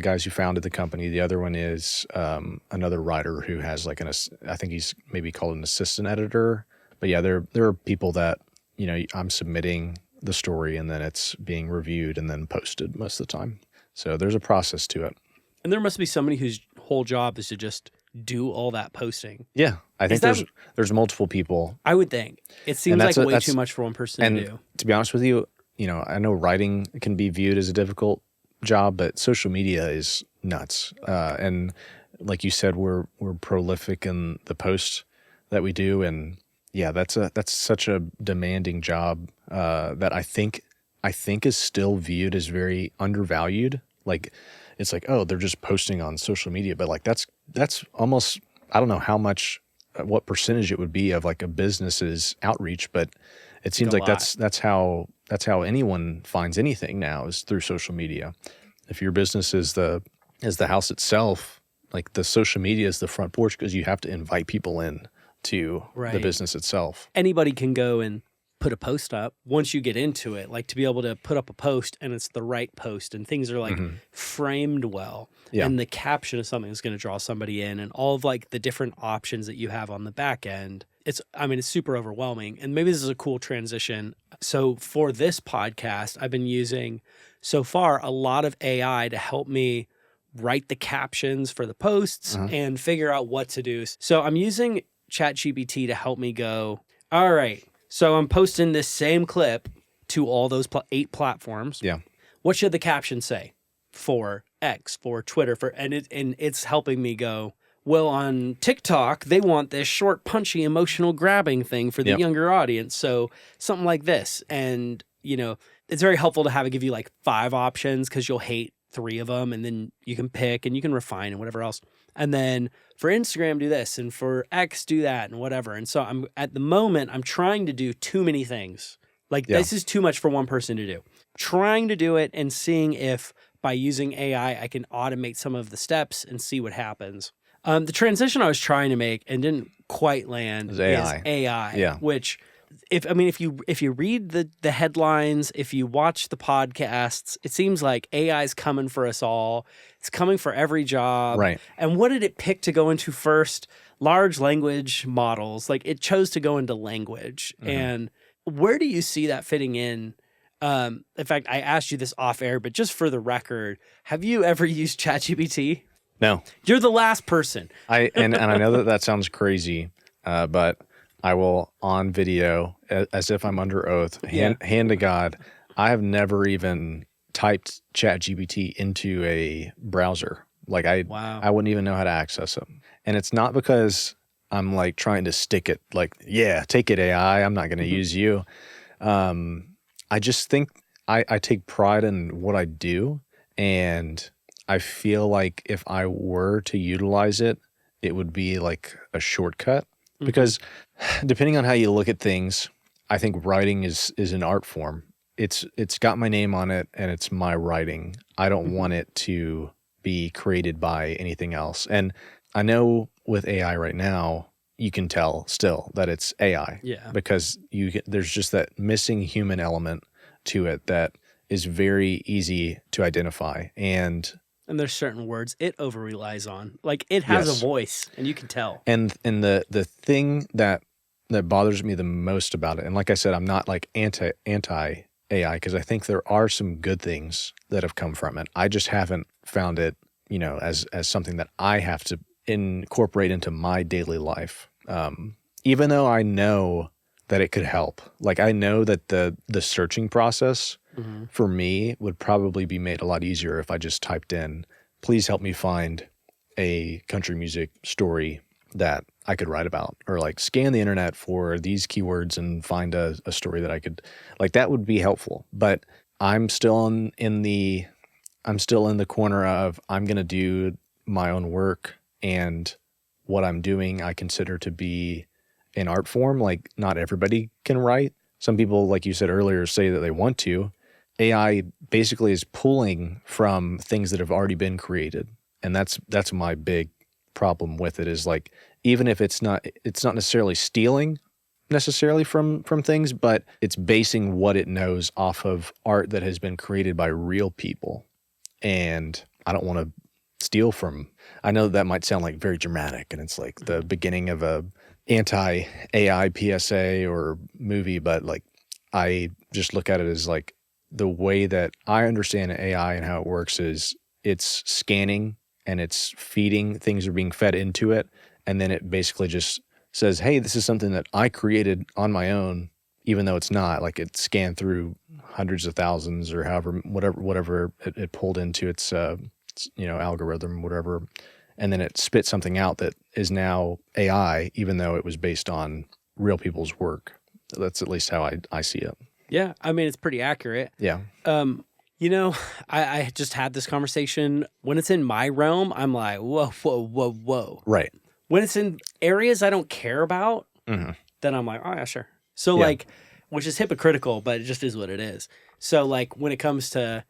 guys who founded the company. The other one is another writer who has like I think he's maybe called an assistant editor. But yeah, there are people that, you know, I'm submitting the story and then it's being reviewed and then posted most of the time. So there's a process to it. And there must be somebody whose whole job is to just do all that posting. Yeah, I think there's multiple people. I would think. It seems like way too much for one person to do. To be honest with you, I know writing can be viewed as a difficult job, but social media is nuts. And like you said, we're prolific in the posts that we do, and yeah, that's such a demanding job that I think is still viewed as very undervalued. Like, it's like, oh, they're just posting on social media, but like that's almost, I don't know how much, what percentage it would be of like a business's outreach, but it seems like that's how anyone finds anything now, is through social media. If your business is the house itself, like the social media is the front porch, because you have to invite people in to the business itself. Anybody can go and put a post up once you get into it, like to be able to put up a post and it's the right post and things are like framed well. Yeah. And the caption of something is going to draw somebody in, and all of like the different options that you have on the back end. It's super overwhelming. And maybe this is a cool transition. So for this podcast, I've been using so far a lot of AI to help me write the captions for the posts and figure out what to do. So I'm using ChatGPT to help me go, all right, so I'm posting this same clip to all those 8 platforms. Yeah. What should the caption say for X, for Twitter, and it's helping me go, well, on TikTok, they want this short, punchy, emotional grabbing thing for the younger audience. So something like this. And, it's very helpful to have it give you like 5 options, because you'll hate 3 of them, and then you can pick and you can refine and whatever else. And then for Instagram, do this, and for X, do that, and whatever. And so at the moment, I'm trying to do too many things. Like, this is too much for one person to do. Trying to do it and seeing if by using AI, I can automate some of the steps and see what happens. The transition I was trying to make and didn't quite land is AI, which if you read the headlines, if you watch the podcasts, it seems like AI is coming for us all. It's coming for every job. Right. And what did it pick to go into first? Large language models. Like, it chose to go into language. And where do you see that fitting in? In fact, I asked you this off air, but just for the record, have you ever used ChatGPT? No. You're the last person. And I know that sounds crazy, but I will, on video, as if I'm under oath, hand to God, I have never even typed ChatGPT into a browser. Like, I wouldn't even know how to access it. And it's not because I'm like trying to stick it, like, take it, AI, I'm not going to use you. I just think I take pride in what I do, and I feel like if I were to utilize it, it would be like a shortcut. Because depending on how you look at things, I think writing is an art form. It's got my name on it, and it's my writing. I don't want it to be created by anything else. And I know with AI right now, you can tell still that it's AI. Yeah. Because there's just that missing human element to it that is very easy to identify. And there's certain words it over relies on. Like, it has a voice, and you can tell. And the thing that bothers me the most about it, and like I said, I'm not like anti AI, because I think there are some good things that have come from it. I just haven't found it, as something that I have to incorporate into my daily life. Even though I know that it could help. Like, I know that the searching process for me would probably be made a lot easier if I just typed in, please help me find a country music story that I could write about, or like scan the internet for these keywords and find a story that I could, like, that would be helpful. But I'm still in the corner of, I'm going to do my own work, and what I'm doing I consider to be an art form. Like, not everybody can write. Some people, like you said earlier, say that they want to. AI basically is pulling from things that have already been created. And that's my big problem with it, is like, even if it's not necessarily stealing necessarily from things, but it's basing what it knows off of art that has been created by real people. And I don't want to steal from, I know that might sound like very dramatic, and it's like the beginning of a anti-AI PSA or movie, but like, I just look at it as like, the way that I understand AI and how it works is it's scanning and it's feeding, things are being fed into it. And then it basically just says, hey, this is something that I created on my own. even though it's not. Like it scanned through hundreds of thousands or however, whatever it pulled into its algorithm, whatever. And then it spit something out that is now AI, even though it was based on real people's work. That's at least how I see it. Yeah. I mean, it's pretty accurate. Yeah. I just had this conversation. When it's in my realm, I'm like, whoa, whoa, whoa, whoa. Right. When it's in areas I don't care about, then I'm like, oh, yeah, sure. So, like, which is hypocritical, but it just is what it is. So, like, when it comes to,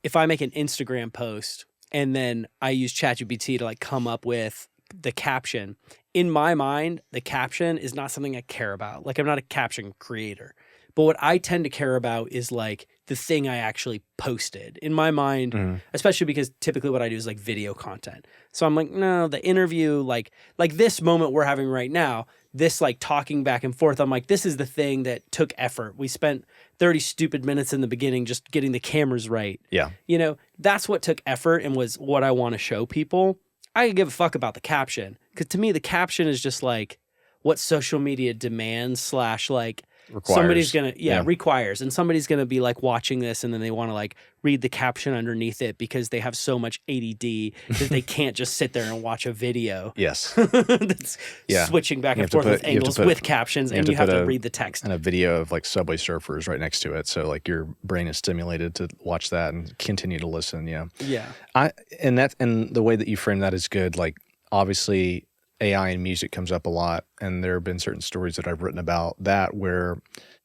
if I make an Instagram post and then I use ChatGPT to, like, come up with the caption, in my mind, the caption is not something I care about. Like, I'm not a caption creator. But what I tend to care about is, like, the thing I actually posted. In my mind, especially because typically what I do is, like, video content. So I'm like, no, the interview, like this moment we're having right now, this, like, talking back and forth, I'm like, this is the thing that took effort. We spent 30 stupid minutes in the beginning just getting the cameras right. Yeah. You know, that's what took effort and was what I want to show people. I could give a fuck about the caption. Because to me, the caption is just, like, what social media demands / like, Requires. Somebody's going to, requires. And somebody's going to be like watching this and then they want to like read the caption underneath it because they have so much ADD that they can't just sit there and watch a video. Yes. That's switching back and forth with angles with captions and you have to read the text. And a video of like Subway Surfers right next to it. So like your brain is stimulated to watch that and continue to listen. Yeah. Yeah. And the way that you frame that is good. Like obviously AI and music comes up a lot, and there have been certain stories that I've written about that where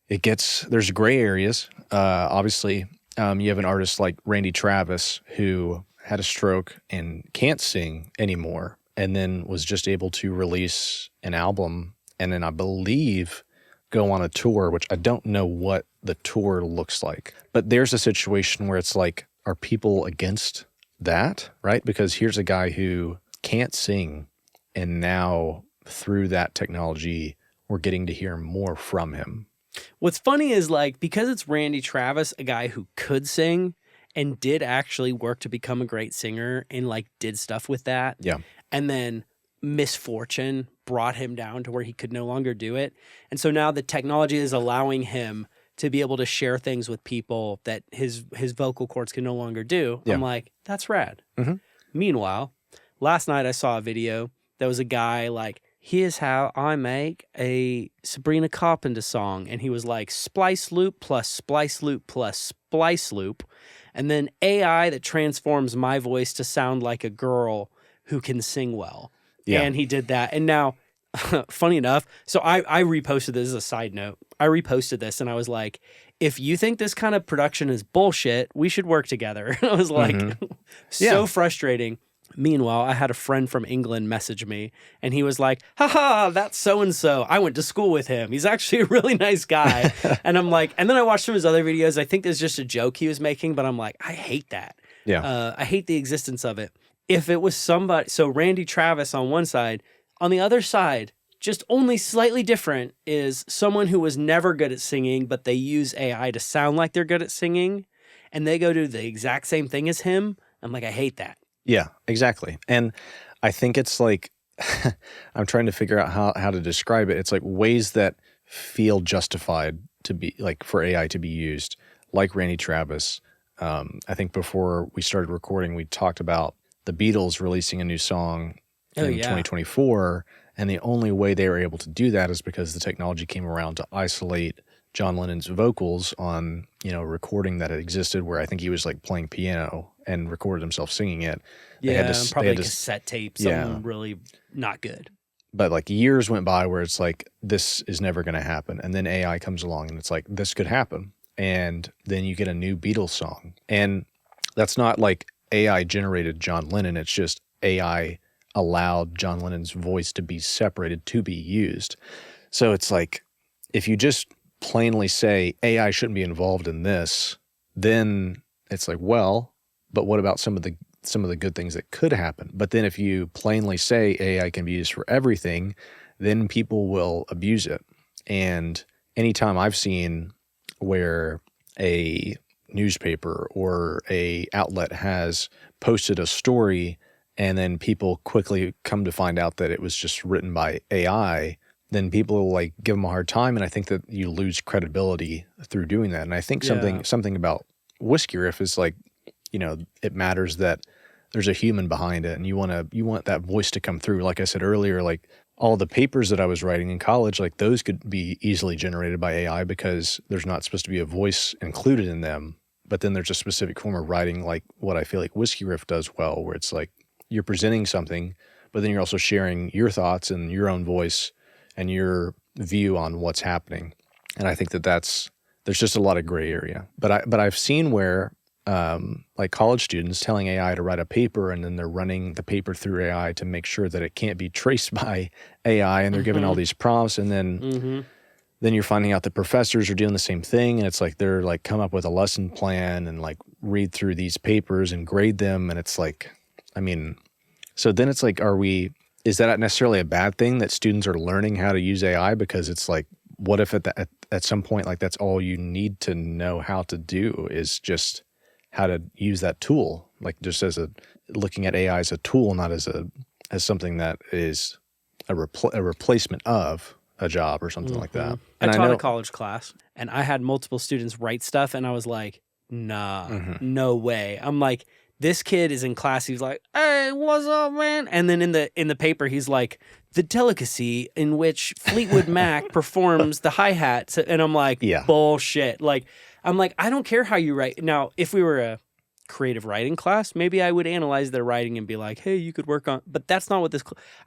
there's gray areas. Obviously, you have an artist like Randy Travis who had a stroke and can't sing anymore, and then was just able to release an album, and then I believe go on a tour, which I don't know what the tour looks like. But there's a situation where it's like, are people against that, right? Because here's a guy who can't sing, and now through that technology, we're getting to hear more from him. What's funny is like, because it's Randy Travis, a guy who could sing and did actually work to become a great singer and like did stuff with that. Yeah. And then misfortune brought him down to where he could no longer do it. And so now the technology is allowing him to be able to share things with people that his vocal cords can no longer do. Yeah. I'm like, that's rad. Mm-hmm. Meanwhile, last night I saw a video. There was a guy like, here's how I make a Sabrina Carpenter song. And he was like, splice loop plus splice loop plus splice loop. And then AI that transforms my voice to sound like a girl who can sing well. Yeah. And he did that. And now, funny enough, so I reposted this as a side note. I reposted this and I was like, if you think this kind of production is bullshit, we should work together. I was like, so frustrating. Meanwhile, I had a friend from England message me, and he was like, haha, that's so-and-so. I went to school with him. He's actually a really nice guy. And I'm like, and then I watched some of his other videos. I think there's just a joke he was making, but I'm like, I hate that. Yeah. I hate the existence of it. If it was somebody, so Randy Travis on one side, on the other side, just only slightly different is someone who was never good at singing, but they use AI to sound like they're good at singing, and they go do the exact same thing as him. I'm like, I hate that. Yeah, exactly. And I think it's like, I'm trying to figure out how to describe it. It's like ways that feel justified to be like for AI to be used, like Randy Travis. I think before we started recording, we talked about the Beatles releasing a new song in 2024. And the only way they were able to do that is because the technology came around to isolate John Lennon's vocals on, recording that had existed where I think he was like playing piano and recorded himself singing it. Yeah, probably a cassette tape, something really not good. But like years went by where it's like, this is never going to happen. And then AI comes along and it's like, this could happen. And then you get a new Beatles song. And that's not like AI generated John Lennon. It's just AI allowed John Lennon's voice to be separated to be used. So it's like, if you just plainly say AI shouldn't be involved in this, then it's like, well, but what about some of the good things that could happen? But then if you plainly say AI can be used for everything, then people will abuse it. And anytime I've seen where a newspaper or a outlet has posted a story and then people quickly come to find out that it was just written by AI, then people will like give them a hard time. And I think that you lose credibility through doing that. And I think something about Whiskey Riff is like, you know, it matters that there's a human behind it, and you want that voice to come through. Like I said earlier, like all the papers that I was writing in college, like those could be easily generated by AI because there's not supposed to be a voice included in them. But then there's a specific form of writing, like what I feel like Whiskey Riff does well, where it's like you're presenting something, but then you're also sharing your thoughts and your own voice and your view on what's happening. And I think that there's just a lot of gray area. But I've seen where like college students telling AI to write a paper, and then they're running the paper through AI to make sure that it can't be traced by AI, and they're given all these prompts, and then you're finding out that professors are doing the same thing, and it's like they're like come up with a lesson plan and like read through these papers and grade them, and it's like, I mean, so then it's like, is that necessarily a bad thing that students are learning how to use AI? Because it's like, what if at some point, like that's all you need to know how to do is just how to use that tool, like just looking at AI as a tool, not as something that is a replacement of a job or something like that. And I taught a college class, and I had multiple students write stuff, and I was like, nah, no way. I'm like, this kid is in class. He's like, hey, what's up, man? And then in the paper, he's like, the delicacy in which Fleetwood Mac performs the hi-hat. And I'm like, bullshit. Like, I'm like, I don't care how you write. Now, if we were a creative writing class, maybe I would analyze their writing and be like, hey, you could work on, but that's not what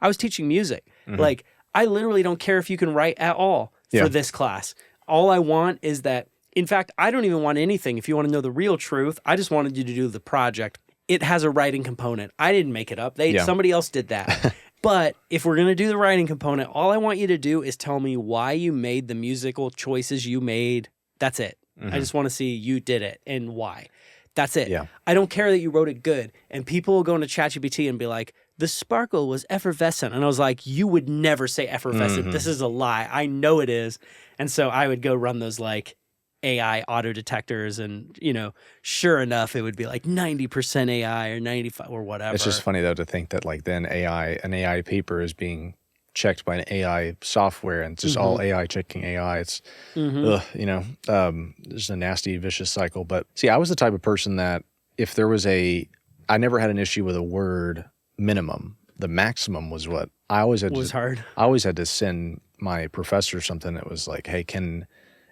I was teaching music. Like, I literally don't care if you can write at all for this class. All I want is that, in fact, I don't even want anything. If you want to know the real truth, I just wanted you to do the project. It has a writing component. I didn't make it up. Somebody else did that. But if we're going to do the writing component, all I want you to do is tell me why you made the musical choices you made. That's it. I just want to see you did it and why. That's it. Yeah. I don't care that you wrote it good. And people will go into ChatGPT and be like, the sparkle was effervescent. And I was like, you would never say effervescent. This is a lie. I know it is. And so I would go run those like AI auto detectors, and, you know, sure enough, it would be like 90% AI or 95 or whatever. It's just funny though to think that like then an AI paper is being checked by an AI software, and it's just all AI checking AI. It's, you know, there's a nasty, vicious cycle. But see, I was the type of person that if there was I never had an issue with a word minimum. The maximum was what I always had. Hard. I always had to send my professor something that was like, hey,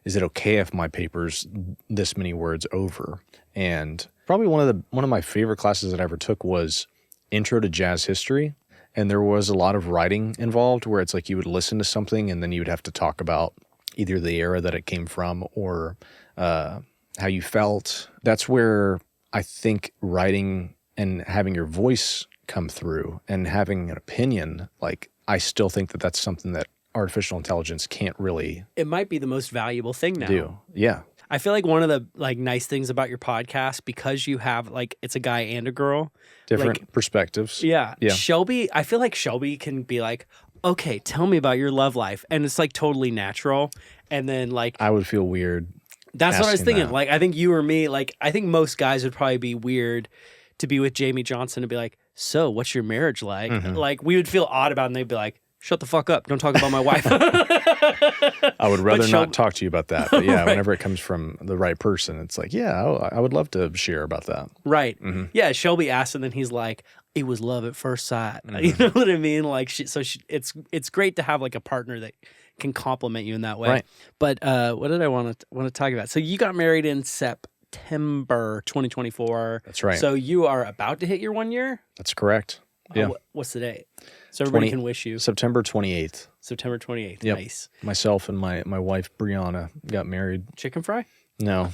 is it okay if my paper's this many words over? And probably one of my favorite classes that I ever took was Intro to Jazz History. And there was a lot of writing involved where it's like you would listen to something and then you would have to talk about either the era that it came from or how you felt. That's where I think writing and having your voice come through and having an opinion, like I still think that that's something that artificial intelligence can't really. It might be the most valuable thing now. Do. Yeah. I feel like one of the like nice things about your podcast, because you have like, it's a guy and a girl. Different like, perspectives. Yeah. Shelby, I feel like Shelby can be like, okay, tell me about your love life. And it's like totally natural. And then like. I would feel weird. That's what I was thinking. That. Like, I think you or me, like, I think most guys would probably be weird to be with Jamie Johnson and be like, so what's your marriage like? Like, we would feel odd about it, and they'd be like, shut the fuck up. Don't talk about my wife. I would rather not talk to you about that. But yeah, whenever it comes from the right person, it's like, yeah, I would love to share about that. Right. Yeah, Shelby asked, and then he's like, it was love at first sight. You know what I mean? Like, it's great to have like a partner that can compliment you in that way. Right. But what did I want to talk about? So you got married in September 2024. That's right. So you are about to hit your 1 year? That's correct. Yeah. What's the date? So everybody can wish you. September 28th. September 28th. Yep. Nice. Myself and my wife Brianna got married. Chicken fry? No,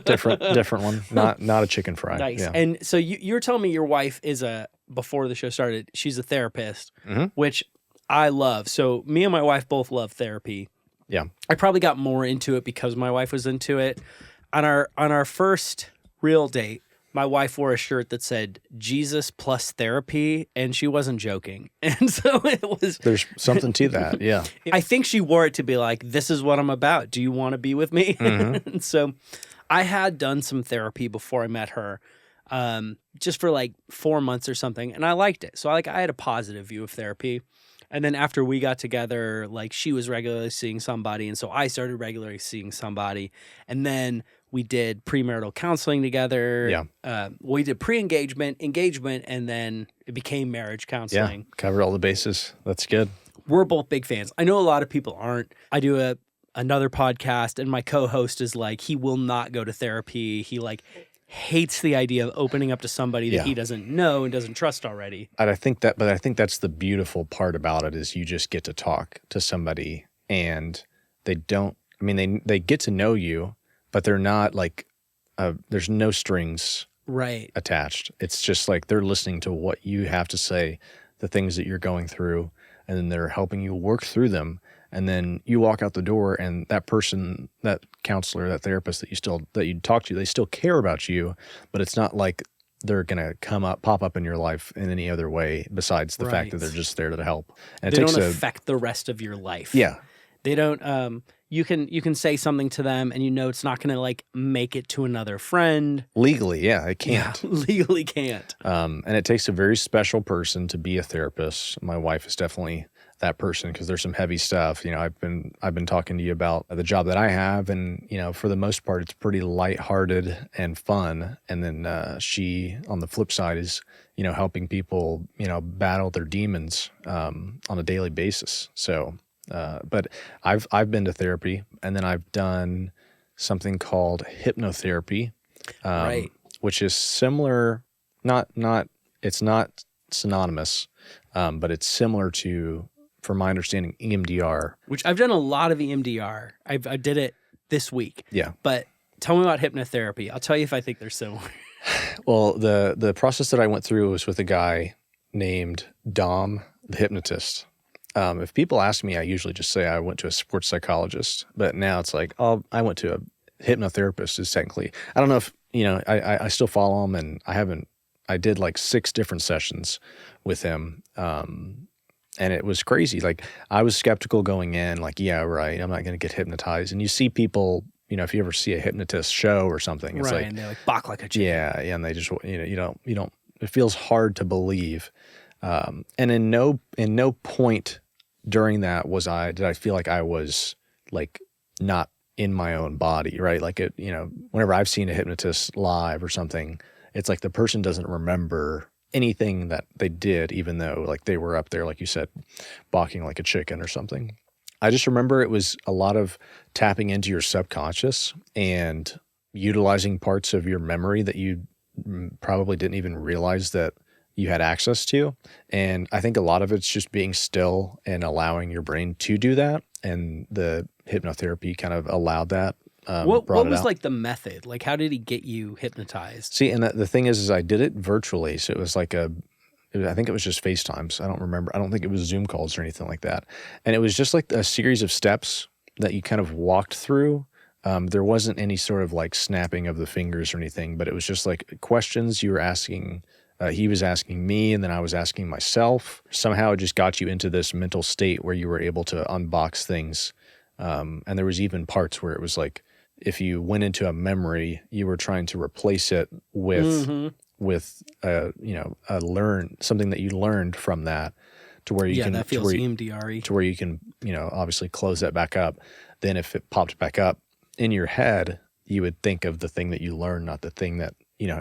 different one. Not a chicken fry. Nice. Yeah. And so you were telling me your wife is before the show started, she's a therapist, which I love. So me and my wife both love therapy. Yeah. I probably got more into it because my wife was into it. On our first real date, my wife wore a shirt that said Jesus plus therapy, and she wasn't joking. And so it was. There's something to that, yeah. I think she wore it to be like, this is what I'm about. Do you want to be with me? And so I had done some therapy before I met her, just for like 4 months or something, and I liked it. So I had a positive view of therapy. And then after we got together, like she was regularly seeing somebody. And so I started regularly seeing somebody. And then we did premarital counseling together. Yeah. We did pre-engagement, engagement, and then it became marriage counseling. Yeah. Cover all the bases. That's good. We're both big fans. I know a lot of people aren't. I do another podcast, and my co-host is like, he will not go to therapy. He like hates the idea of opening up to somebody that he doesn't know and doesn't trust already. And I think that's the beautiful part about it is you just get to talk to somebody and they get to know you, but they're not like, there's no strings attached. It's just like they're listening to what you have to say, the things that you're going through, and then they're helping you work through them. And then you walk out the door and that person, that counselor, that therapist that you talk to, they still care about you, but it's not like they're going to pop up in your life in any other way besides the fact that they're just there to help. And they don't affect the rest of your life. Yeah. They don't, you can say something to them and it's not going to like make it to another friend. Legally, yeah, it can't. Yeah, legally can't. And it takes a very special person to be a therapist. My wife is definitely that person because there's some heavy stuff. I've been talking to you about the job that I have, and for the most part, it's pretty lighthearted and fun. And then she, on the flip side, is helping people battle their demons on a daily basis. So, but I've been to therapy, and then I've done something called hypnotherapy, which is similar. It's not synonymous, but it's similar to, from my understanding, EMDR. Which I've done a lot of EMDR. I did it this week. Yeah. But tell me about hypnotherapy. I'll tell you if I think they're similar. Well, the process that I went through was with a guy named Dom, the hypnotist. If people ask me, I usually just say I went to a sports psychologist. But now it's like, I went to a hypnotherapist is technically. I don't know if, I still follow him, and I did like 6 different sessions with him. And it was crazy. Like, I was skeptical going in, like, yeah, right, I'm not going to get hypnotized. And you see people, if you ever see a hypnotist show or something, it's like, and they like balk like a chicken. Yeah, and they just, you don't, it feels hard to believe. And in no point during that did I feel like I was like not in my own body, right? Like whenever I've seen a hypnotist live or something, it's like the person doesn't remember anything that they did, even though like they were up there, like you said, balking like a chicken or something. I just remember it was a lot of tapping into your subconscious and utilizing parts of your memory that you probably didn't even realize that you had access to. And I think a lot of it's just being still and allowing your brain to do that. And the hypnotherapy kind of allowed that. What was like the method? Like, how did he get you hypnotized? See, and the thing is I did it virtually. So it was like I think it was just FaceTimes. I don't remember. I don't think it was Zoom calls or anything like that. And it was just like a series of steps that you kind of walked through. There wasn't any sort of like snapping of the fingers or anything, but it was just like questions you were asking. He was asking me, and then I was asking myself. Somehow it just got you into this mental state where you were able to unbox things. And there was even parts where it was like, if you went into a memory, you were trying to replace it with something that you learned from that, to where you can that feels EMDR-y. to where you can obviously close that back up. Then if it popped back up in your head, you would think of the thing that you learned, not the thing that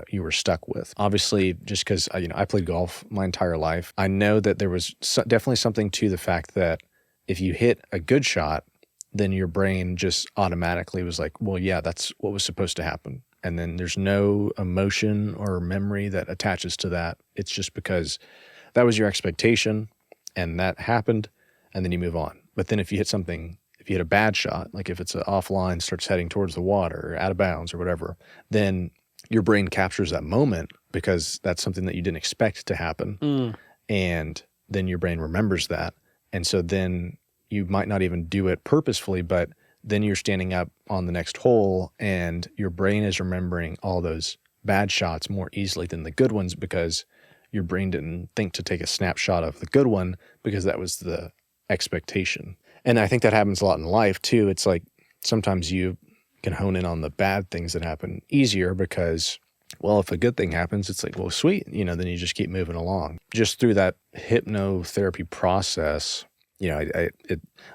you were stuck with. Obviously, just because I played golf my entire life, I know that there was definitely something to the fact that if you hit a good shot, then your brain just automatically was like, well, yeah, that's what was supposed to happen. And then there's no emotion or memory that attaches to that. It's just because that was your expectation and that happened, and then you move on. But then if you hit a bad shot, like if it's an offline, starts heading towards the water, or out of bounds or whatever, then your brain captures that moment because that's something that you didn't expect to happen. And then your brain remembers that. And so then you might not even do it purposefully, but then you're standing up on the next hole and your brain is remembering all those bad shots more easily than the good ones, because your brain didn't think to take a snapshot of the good one because that was the expectation. And I think that happens a lot in life too. It's like sometimes you can hone in on the bad things that happen easier because well, if a good thing happens, it's like, well, sweet, then you just keep moving along. Just through that hypnotherapy process,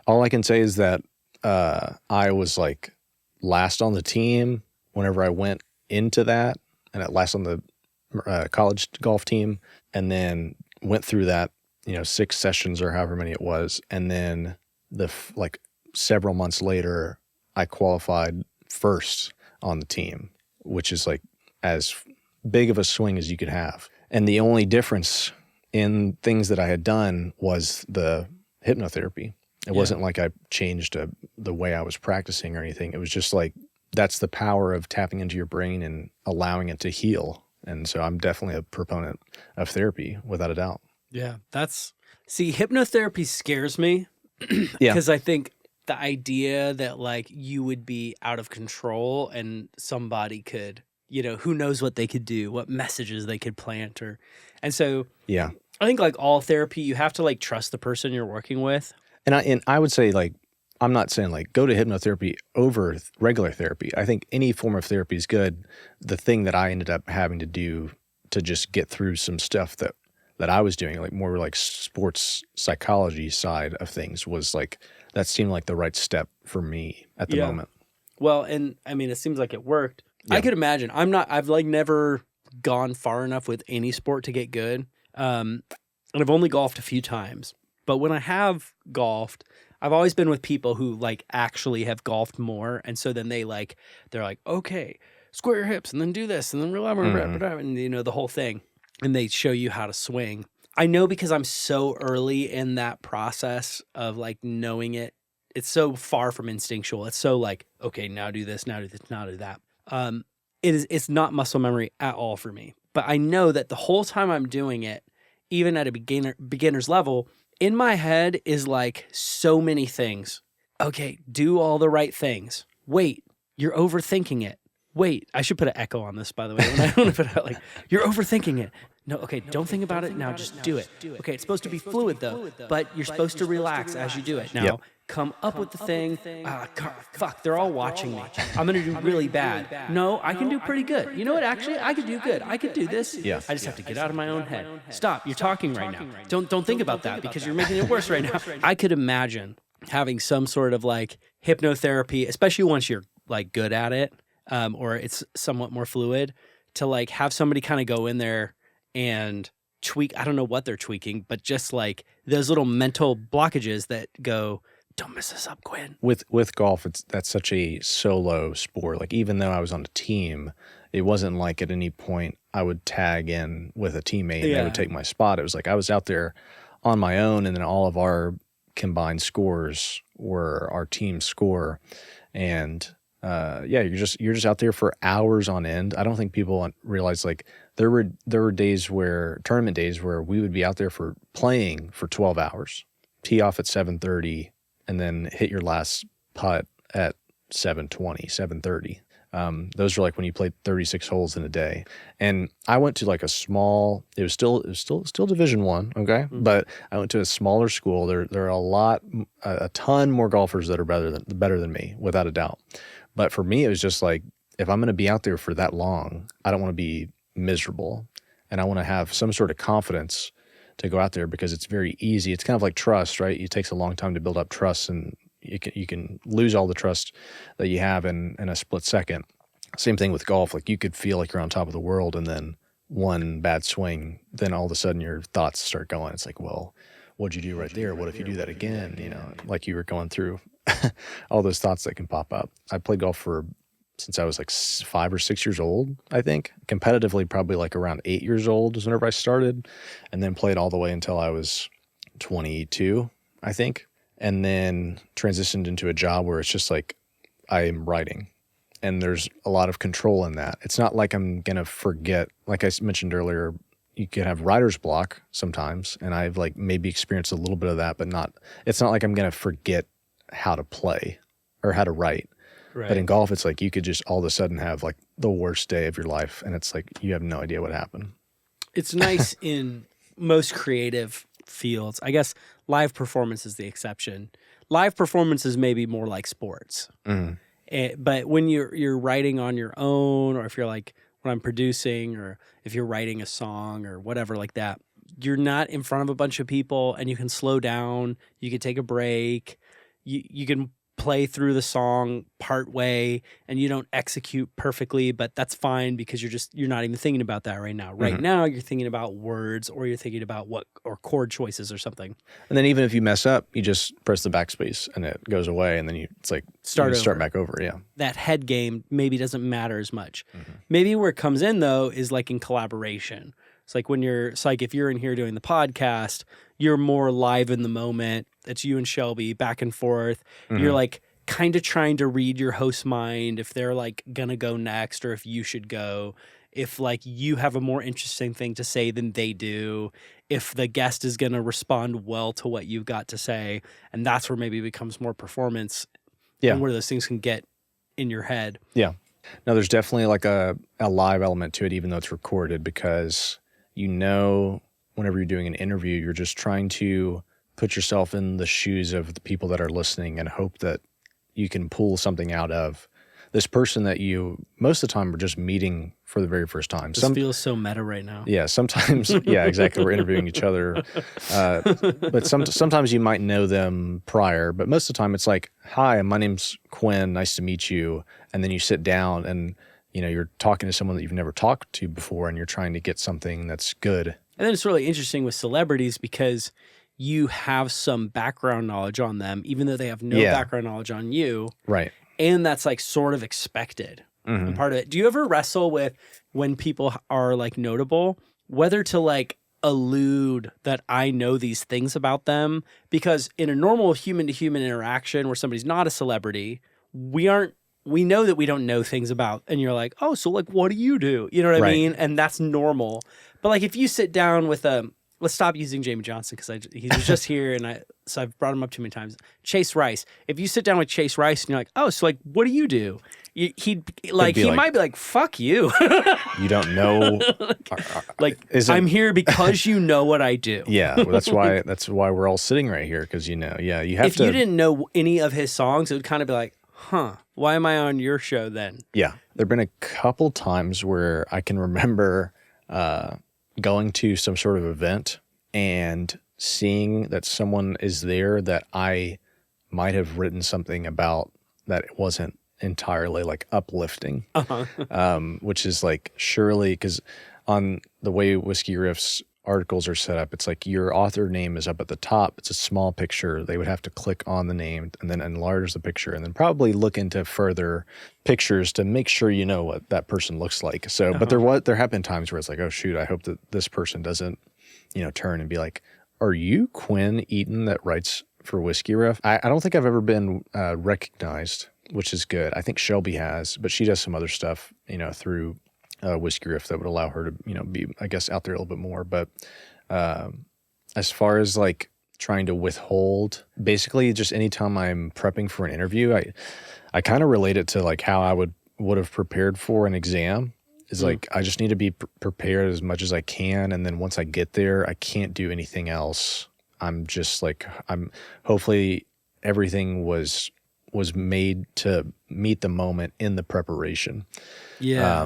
all I can say is that I was like last on the team whenever I went into that, and at last on the college golf team, and then went through that, 6 sessions or however many it was. And then several months later, I qualified first on the team, which is like as big of a swing as you could have. And the only difference in things that I had done was the hypnotherapy. It wasn't like I changed the way I was practicing or anything. It was just like, that's the power of tapping into your brain and allowing it to heal. And so I'm definitely a proponent of therapy, without a doubt. Yeah, hypnotherapy scares me because I think the idea that like you would be out of control and somebody could, who knows what they could do, what messages they could plant, and so yeah, I think like all therapy, you have to like trust the person you're working with. And I would say like, I'm not saying like go to hypnotherapy over regular therapy. I think any form of therapy is good. The thing that I ended up having to do to just get through some stuff that I was doing, like more like sports psychology side of things, was like, that seemed like the right step for me at the moment. Well, and I mean, it seems like it worked. Yeah. I could imagine. I've like never gone far enough with any sport to get good. And I've only golfed a few times, but when I have golfed, I've always been with people who like actually have golfed more. And so then they're like, okay, square your hips and then do this and then and the whole thing. And they show you how to swing. I know because I'm so early in that process of like knowing it. It's so far from instinctual. It's so like, okay, now do this, now do this, now do that. It's not muscle memory at all for me. But I know that the whole time I'm doing it, even at a beginner's level, in my head is like so many things. Okay, do all the right things. Wait, you're overthinking it. Wait, I should put an echo on this, by the way. When I want to put it out, like, you're overthinking it. No, okay, don't think about it now, just do it. Okay, it's supposed to be fluid, though, but you're supposed to relax as you do it. Now, come up with the thing. Fuck, they're all watching me. I'm going to do really bad. No, I can do pretty good. You know what, actually, I could do good. I could do this. Yeah. I just have to get out of my own head. Stop, you're talking right now. Don't think about that because you're making it worse right now. I could imagine having some sort of, like, hypnotherapy, especially once you're, like, good at it. Or it's somewhat more fluid, to like have somebody kind of go in there and tweak. I don't know what they're tweaking, but just like those little mental blockages that go, don't mess this up, Quinn. With golf, that's such a solo sport. Like, even though I was on a team, it wasn't like at any point I would tag in with a teammate and they would take my spot. It was like I was out there on my own, and then all of our combined scores were our team score. And you're just out there for hours on end. I don't think people realize, like, there were tournament days where we would be out there for playing for 12 hours, tee off at 7:30, and then hit your last putt at 7:20, 7:30. Those were like when you played 36 holes in a day. And I went to like a small, it was still Division I, okay? Mm-hmm. But I went to a smaller school. There are a ton more golfers that are better than me, without a doubt. But for me, it was just like, if I'm going to be out there for that long, I don't want to be miserable. And I want to have some sort of confidence to go out there, because it's very easy. It's kind of like trust, right? It takes a long time to build up trust, and you can lose all the trust that you have in a split second. Same thing with golf. Like, you could feel like you're on top of the world, and then one bad swing, then all of a sudden your thoughts start going. It's like, well, what'd you do right there? What if you do that again? Like you were going through all those thoughts that can pop up. I played golf since I was like 5 or 6 years old, I think. Competitively, probably like around 8 years old is whenever I started, and then played all the way until I was 22, I think. And then transitioned into a job where it's just like I'm writing, and there's a lot of control in that. It's not like I'm going to forget. Like I mentioned earlier, you can have writer's block sometimes, and I've like maybe experienced a little bit of that, but it's not like I'm going to forget how to play or how to write. Right. But in golf, it's like you could just all of a sudden have like the worst day of your life, and it's like you have no idea what happened. It's nice in most creative fields. I guess live performance is the exception. Live performance is maybe more like sports. Mm-hmm. But when you're writing on your own, or if you're like when I'm producing or if you're writing a song or whatever like that, you're not in front of a bunch of people and you can slow down, you can take a break, you can play through the song part way and you don't execute perfectly, but that's fine because you're not even thinking about that right now. Right now you're thinking about words or you're thinking about or chord choices or something. And then even if you mess up, you just press the backspace and it goes away and then it's like start back over. Yeah. That head game maybe doesn't matter as much. Maybe where it comes in though is like in collaboration. It's like if you're in here doing the podcast, you're more live in the moment. It's you and Shelby back and forth. You're like kind of trying to read your host's mind if they're like gonna go next or if you should go. If like you have a more interesting thing to say than they do. If the guest is gonna respond well to what you've got to say. And that's where maybe it becomes more performance. Yeah. And where those things can get in your head. Yeah. Now there's definitely like a live element to it, even though it's recorded, because whenever you're doing an interview, you're just trying to put yourself in the shoes of the people that are listening and hope that you can pull something out of this person that you most of the time are just meeting for the very first time. This feels so meta right now. Yeah, sometimes, yeah, exactly. We're interviewing each other. But sometimes you might know them prior, but most of the time it's like, hi, my name's Quinn, nice to meet you. And then you sit down and you're talking to someone that you've never talked to before and you're trying to get something that's good. And then it's really interesting with celebrities because you have some background knowledge on them, even though they have no background knowledge on you. Right. And that's like sort of expected. And part of it. Do you ever wrestle with when people are like notable, whether to like allude that I know these things about them? Because in a normal human to human interaction where somebody's not a celebrity, we know that we don't know things about, and you're like, oh, so like, what do you do? You know what I mean? And that's normal. But like, if you sit down with let's stop using Jamie Johnson because he was just here, and so I've brought him up too many times. Chase Rice. If you sit down with Chase Rice and you're like, oh, so like, what do you do? He might be like, fuck you. You don't know. I'm here because you know what I do. Yeah, well, that's why we're all sitting right here because you have to. If you didn't know any of his songs, it would kind of be like, huh, why am I on your show then? Yeah. There have been a couple times where I can remember going to some sort of event and seeing that someone is there that I might have written something about that it wasn't entirely like uplifting, which is like surely because on the way Whiskey Riff's articles are set up, it's like your author name is up at the top. It's a small picture. They would have to click on the name and then enlarge the picture and then probably look into further pictures to make sure you know what that person looks like. So, but there have been times where it's like, oh shoot, I hope that this person doesn't, turn and be like, are you Quinn Eaton that writes for Whiskey Riff? I don't think I've ever been recognized, which is good. I think Shelby has, but she does some other stuff, through Whiskey Riff that would allow her to, be, I guess, out there a little bit more. But as far as like trying to withhold, basically just anytime I'm prepping for an interview, I kind of relate it to like how I would have prepared for an exam. Is like I just need to be prepared as much as I can, and then once I get there, I can't do anything else. I'm just like hopefully everything was made to meet the moment in the preparation. Yeah.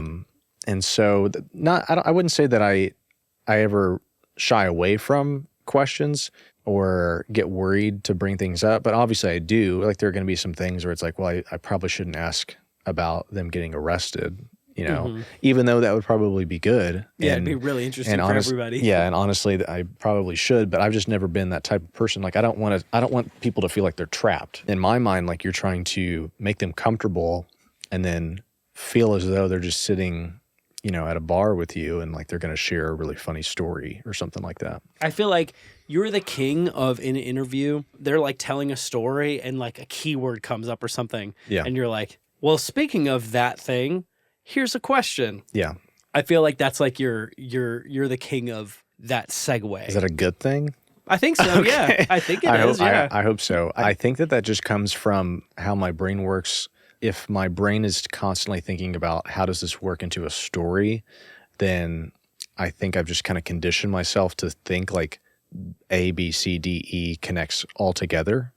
And so I wouldn't say that I ever shy away from questions or get worried to bring things up, but obviously I do. Like there are going to be some things where it's like, well, I probably shouldn't ask about them getting arrested, even though that would probably be good. Yeah, it'd be really interesting for everybody. Yeah, and honestly, I probably should, but I've just never been that type of person. Like I don't want people to feel like they're trapped. In my mind, like you're trying to make them comfortable and then feel as though they're just sitting at a bar with you and like they're going to share a really funny story or something like that. I feel like you're the king of in an interview. They're like telling a story and like a keyword comes up or something. Yeah. And you're like, well, speaking of that thing, here's a question. Yeah. I feel like that's like you're the king of that segue. Is that a good thing? I think so. Okay. Yeah. I think it is. Yeah. I hope so. I think that just comes from how my brain works. If my brain is constantly thinking about how does this work into a story, then I think I've just kind of conditioned myself to think like A, B, C, D, E connects all together.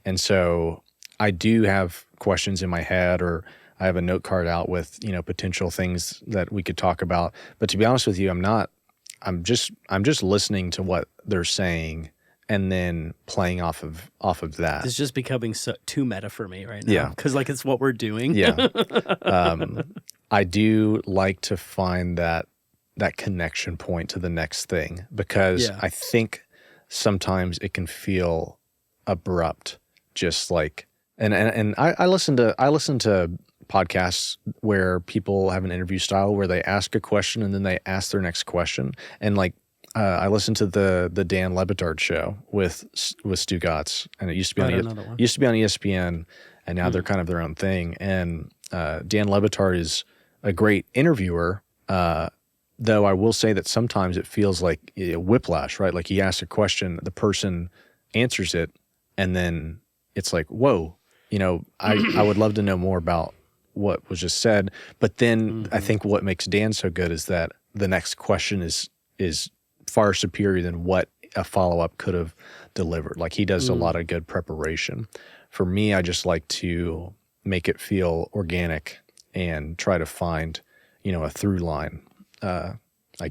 And so I do have questions in my head, or I have a note card out with, potential things that we could talk about. But to be honest with you, I'm just listening to what they're saying and then playing off of that. It's just becoming too meta for me right now. Yeah. Because it's what we're doing. Yeah. I do like to find that connection point to the next thing, because I think sometimes it can feel abrupt, just like, and I listen to podcasts where people have an interview style where they ask a question and then they ask their next question. And I listened to the Dan Le Batard show with Stu Gatz, and it used to be on ESPN, and now they're kind of their own thing. And Dan Le Batard is a great interviewer, though I will say that sometimes it feels like whiplash, right? Like he asks a question, the person answers it, and then it's like, whoa, I would love to know more about what was just said. But then I think what makes Dan so good is that the next question is far superior than what a follow-up could have delivered. Like he does a lot of good preparation. For me, I just like to make it feel organic and try to find, a through line, I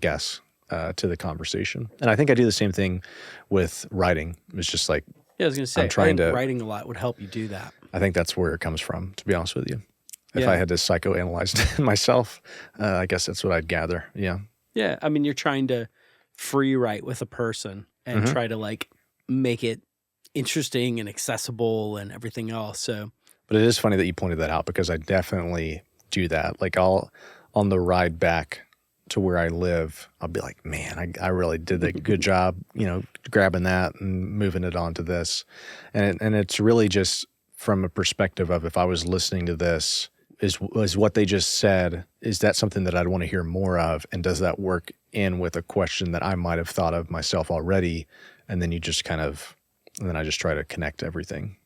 guess, to the conversation. And I think I do the same thing with writing. It's just like, I was going to say, I think writing a lot would help you do that. I think that's where it comes from, to be honest with you. If I had to psychoanalyze myself, I guess that's what I'd gather. Yeah. Yeah. I mean, you're trying to free write with a person and try to make it interesting and accessible and everything else. So, but it is funny that you pointed that out, because I definitely do that. Like on the ride back to where I live, I'll be like, man, I really did a good job, grabbing that and moving it onto this. And it's really just from a perspective of, if I was listening to this, is what they just said, is that something that I'd want to hear more of? And does that work in with a question that I might have thought of myself already? And then and then I just try to connect everything.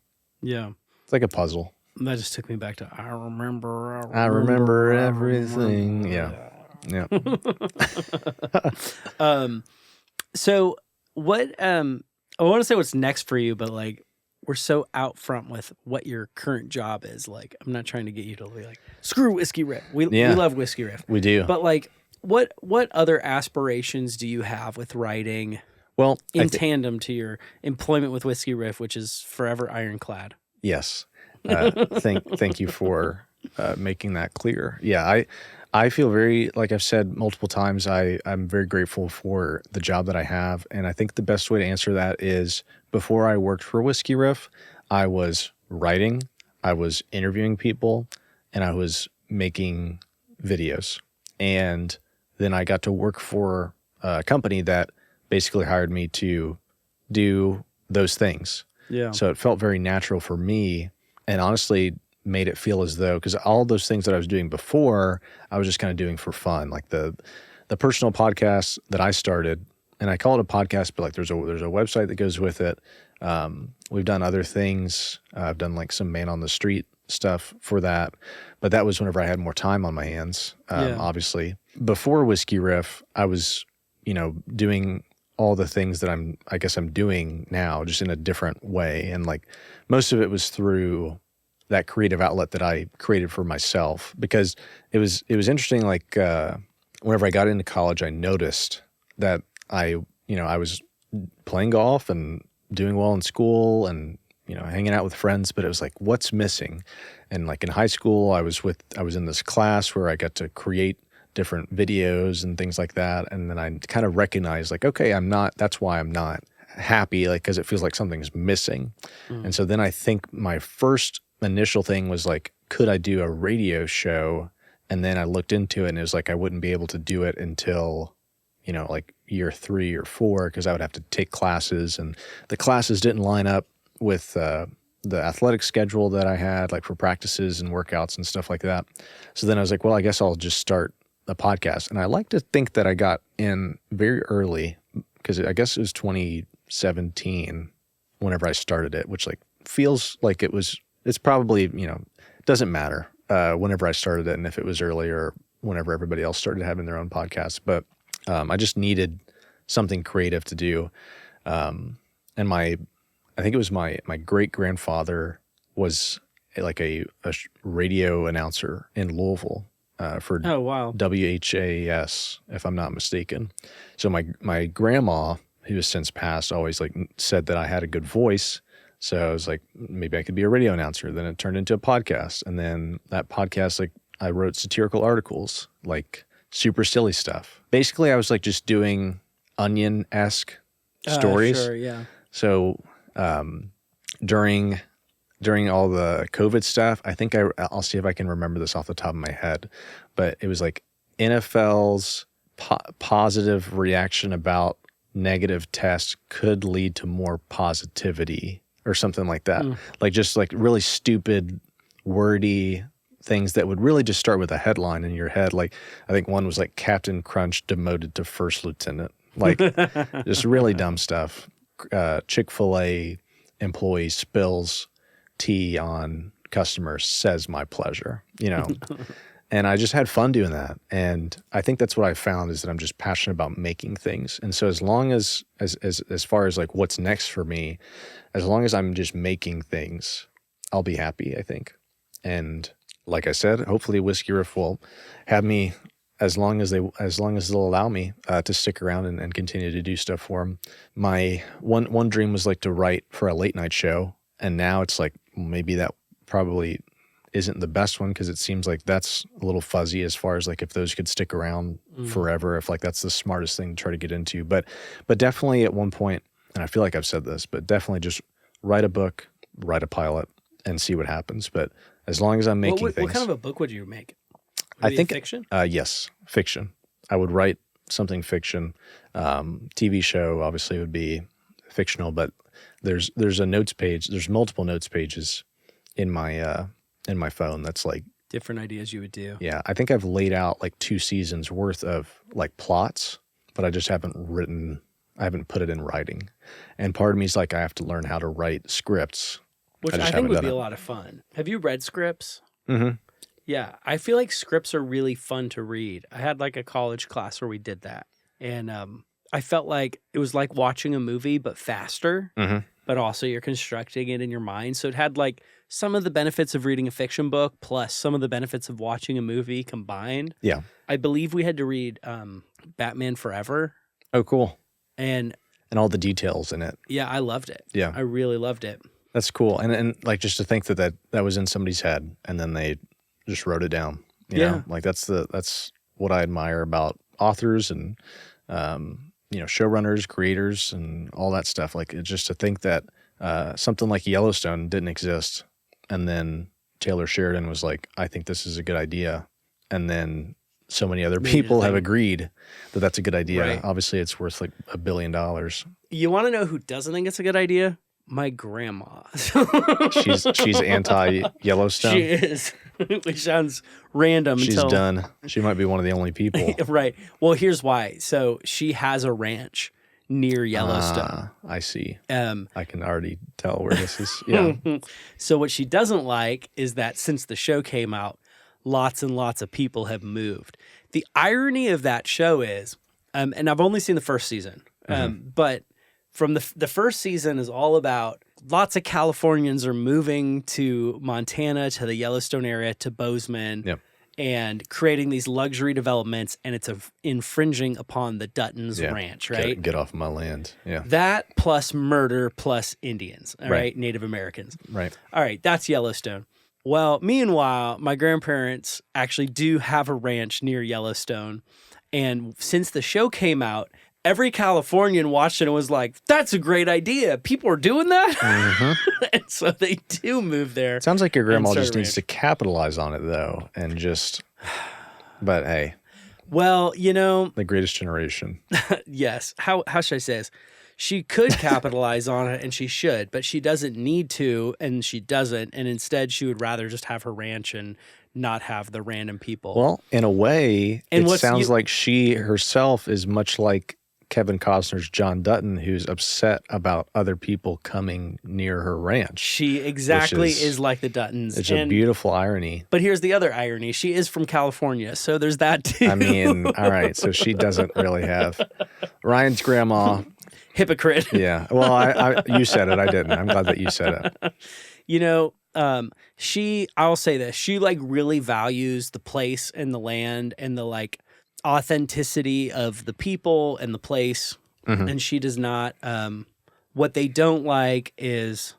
Yeah. It's like a puzzle. That just took me back to, I remember everything. Yeah. Yeah. So what, I want to say what's next for you, but we're so out front with what your current job is. I'm not trying to get you to be screw Whiskey Riff. We love Whiskey Riff. We do. But what other aspirations do you have with writing? Well, in tandem to your employment with Whiskey Riff, which is forever ironclad. Yes. Thank you for making that clear. Yeah, I feel very, like I've said multiple times, I'm very grateful for the job that I have. And I think the best way to answer that is, before I worked for Whiskey Riff, I was writing, I was interviewing people, and I was making videos. And then I got to work for a company that basically hired me to do those things. Yeah. So it felt very natural for me, and honestly made it feel as though, because all those things that I was doing before, I was just kind of doing for fun. Like the personal podcast that I started, and I call it a podcast, but there's a website that goes with it. We've done other things. I've done some man on the street stuff for that, but that was whenever I had more time on my hands. Obviously, before Whiskey Riff, I was, doing all the things that I'm doing now, just in a different way. And most of it was through that creative outlet that I created for myself, because it was interesting. Whenever I got into college, I noticed that I was playing golf and doing well in school and, hanging out with friends, but it was what's missing? And in high school, I was in this class where I got to create different videos and things like that. And then I kind of recognized okay, that's why I'm not happy, because it feels like something's missing. And so then I think my first initial thing was could I do a radio show? And then I looked into it, and it was I wouldn't be able to do it until, year 3 or 4, because I would have to take classes, and the classes didn't line up with the athletic schedule that I had, for practices and workouts and stuff like that. So then I was well, I guess I'll just start a podcast. And I like to think that I got in very early, because I guess it was 2017 whenever I started it, which feels like it's probably, it doesn't matter whenever I started it, and if it was early or whenever everybody else started having their own podcasts. But I just needed something creative to do. And I think it was my great grandfather was radio announcer in Louisville for Oh, wow. WHAS, if I'm not mistaken. So my grandma, who has since passed, always like said that I had a good voice. So I was like, maybe I could be a radio announcer. Then it turned into a podcast. And then that podcast, like I wrote satirical articles, like super silly stuff. Basically, I was like just doing Onion-esque stories. Sure, yeah. So during all the COVID stuff, I think I'll see if I can remember this off the top of my head, but it was like NFL's positive reaction about negative tests could lead to more positivity or something like that. Like just like really stupid, wordy things that would really just start with a headline in your head. Like I think one was like Captain Crunch demoted to first lieutenant. Like just really dumb stuff. Chick-fil-A employee spills tea on customer, says my pleasure, you know. And I just had fun doing that. And I think that's what I found is that I'm just passionate about making things. And so as long as far as like what's next for me, as long as I'm just making things, I'll be happy, I think. And like I said, hopefully Whiskey Riff will have me as long as they'll allow me to stick around and continue to do stuff for them. My one dream was like to write for a late night show. And now it's like, maybe that probably isn't the best one because it seems like that's a little fuzzy as far as like if those could stick around forever, if like that's the smartest thing to try to get into. But definitely at one point, and I feel like I've said this, but definitely just write a book, write a pilot, and see what happens. But as long as I'm making things. What kind of a book would you make? I think fiction? Yes, fiction. I would write something fiction. TV show obviously would be fictional, but there's a notes page. There's multiple notes pages in my phone. That's like different ideas you would do. Yeah, I think I've laid out like 2 seasons worth of like plots, but I just haven't put it in writing. And part of me is like I have to learn how to write scripts, which I think would be a lot of fun. Have you read scripts? Mm-hmm. Yeah, I feel like scripts are really fun to read. I had like a college class where we did that. And I felt like it was like watching a movie, but faster, but also you're constructing it in your mind. So it had like some of the benefits of reading a fiction book plus some of the benefits of watching a movie combined. Yeah. I believe we had to read Batman Forever. Oh, cool. And all the details in it. Yeah, I loved it. Yeah. I really loved it. That's cool. And like just to think that was in somebody's head and then they just wrote it down. You know? Like that's what I admire about authors and showrunners, creators, and all that stuff. Like it's just to think that something like Yellowstone didn't exist, and then Taylor Sheridan was like, "I think this is a good idea," and then so many other people have agreed that that's a good idea. Right. Obviously, it's worth like $1 billion. You want to know who doesn't think it's a good idea? My grandma. she's anti-Yellowstone. She is, which sounds random. She's done. She might be one of the only people. Right. Well, here's why. So she has a ranch near Yellowstone. I see. I can already tell where this is. Yeah. So what she doesn't like is that since the show came out, lots and lots of people have moved. The irony of that show is, and I've only seen the first season, but from the first season is all about lots of Californians are moving to Montana, to the Yellowstone area, to Bozeman, and creating these luxury developments, and it's infringing upon the Dutton's ranch, right? Get off my land. Yeah. That plus murder plus Indians, all right? Native Americans. Right. All right, that's Yellowstone. Well, meanwhile, my grandparents actually do have a ranch near Yellowstone, and since the show came out, every Californian watched it and was like, that's a great idea. People are doing that? And so they do move there. Sounds like your grandma just needs to capitalize on it, though, and just, but hey. Well, the greatest generation. Yes. How should I say this? She could capitalize on it, and she should, but she doesn't need to, and she doesn't, and instead she would rather just have her ranch and not have the random people. Well, in a way, it sounds like she herself is much like Kevin Costner's John Dutton, who's upset about other people coming near her ranch. She exactly is like the Duttons. It's a beautiful irony. But here's the other irony. She is from California, so there's that too. I mean, all right, so she doesn't really have... Ryan's grandma... Hypocrite. Yeah. Well, you said it. I didn't. I'm glad that you said it. I'll say this, she like really values the place and the land and the like authenticity of the people and the place. And she does not, what they don't like is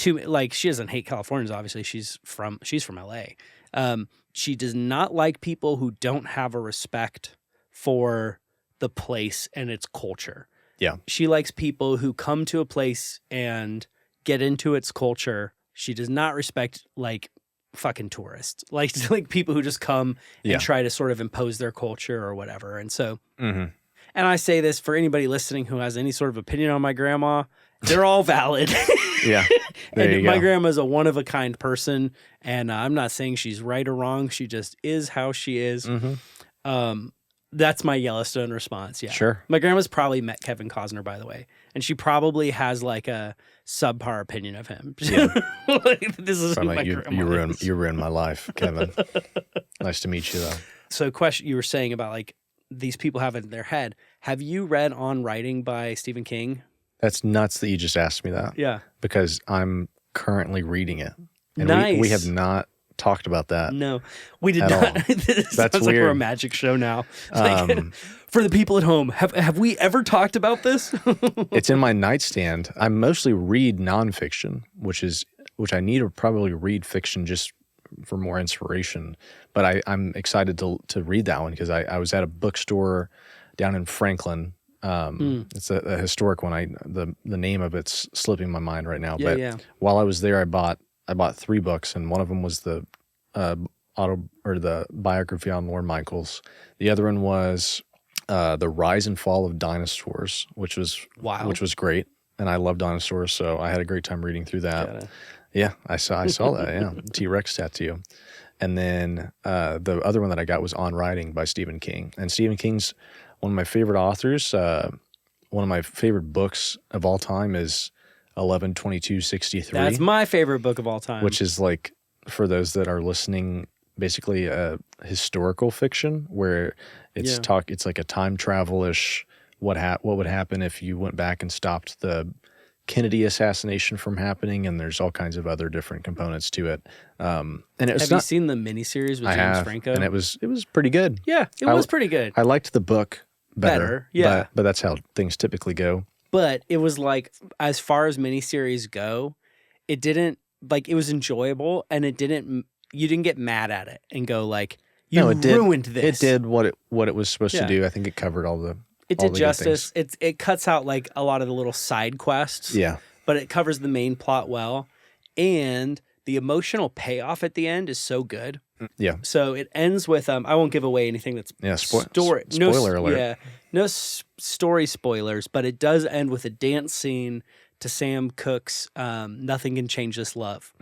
like, she doesn't hate Californians, obviously she's from LA. She does not like people who don't have a respect for the place and its culture. Yeah. She likes people who come to a place and get into its culture. She does not respect like fucking tourists, like people who just come and try to sort of impose their culture or whatever. And so, and I say this for anybody listening who has any sort of opinion on my grandma, they're all valid. Yeah. And my grandma's a one of a kind person, and I'm not saying she's right or wrong. She just is how she is. That's my Yellowstone response. Yeah. Sure. My grandma's probably met Kevin Costner, by the way, and she probably has like a subpar opinion of him. Yeah. Like, this is who my grandma is. You ruined my life, Kevin. Nice to meet you, though. So, question you were saying about like these people have it in their head. Have you read On Writing by Stephen King? That's nuts that you just asked me that. Yeah. Because I'm currently reading it. And nice. we have not talked about that. No, we did not. This sounds like we're a magic show now. Like, for the people at home, have we ever talked about this? It's in my nightstand. I mostly read nonfiction, which I need to probably read fiction just for more inspiration. But I'm excited to read that one because I was at a bookstore down in Franklin. It's a historic one. The name of it's slipping my mind right now. While I was there, I bought 3 books, and one of them was the the biography on Lorne Michaels. The other one was The Rise and Fall of Dinosaurs, which was great, and I love dinosaurs, so I had a great time reading through that. Yeah, I saw that. Yeah, T-Rex tattoo. And then the other one that I got was On Writing by Stephen King, and Stephen King's one of my favorite authors. One of my favorite books of all time is 11/22/63. That's my favorite book of all time. Which is like, for those that are listening, basically a historical fiction where it's like a time travel-ish. What would happen if you went back and stopped the Kennedy assassination from happening? And there's all kinds of other different components to it. And have you seen the miniseries with James Franco? And it was pretty good. Yeah, it was pretty good. I liked the book better. Yeah, but that's how things typically go. But it was like, as far as miniseries go, it didn't, like, it was enjoyable, and you didn't get mad at it and go like, ruined this. It did what it was supposed to do. I think it covered all the. It did justice. It cuts out like a lot of the little side quests. Yeah. But it covers the main plot well, and the emotional payoff at the end is so good. Yeah. So it ends with I won't give away anything that's spoiler alert. Yeah. No story spoilers, but it does end with a dance scene to Sam Cooke's Nothing Can Change This Love.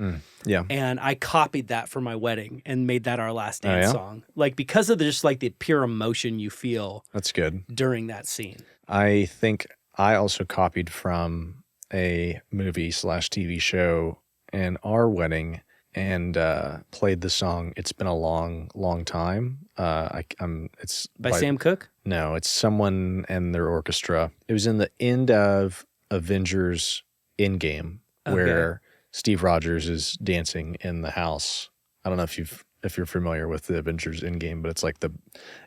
Yeah. And I copied that for my wedding and made that our last dance song. Like, because of just like the pure emotion you feel. That's good. During that scene. I think I also copied from a movie / TV show in our wedding and played the song "It's Been a Long, Long Time." It's by Sam Cooke? No, it's someone and their orchestra. It was in the end of Avengers Endgame, where Steve Rogers is dancing in the house. I don't know if you're familiar with the Avengers Endgame, but it's like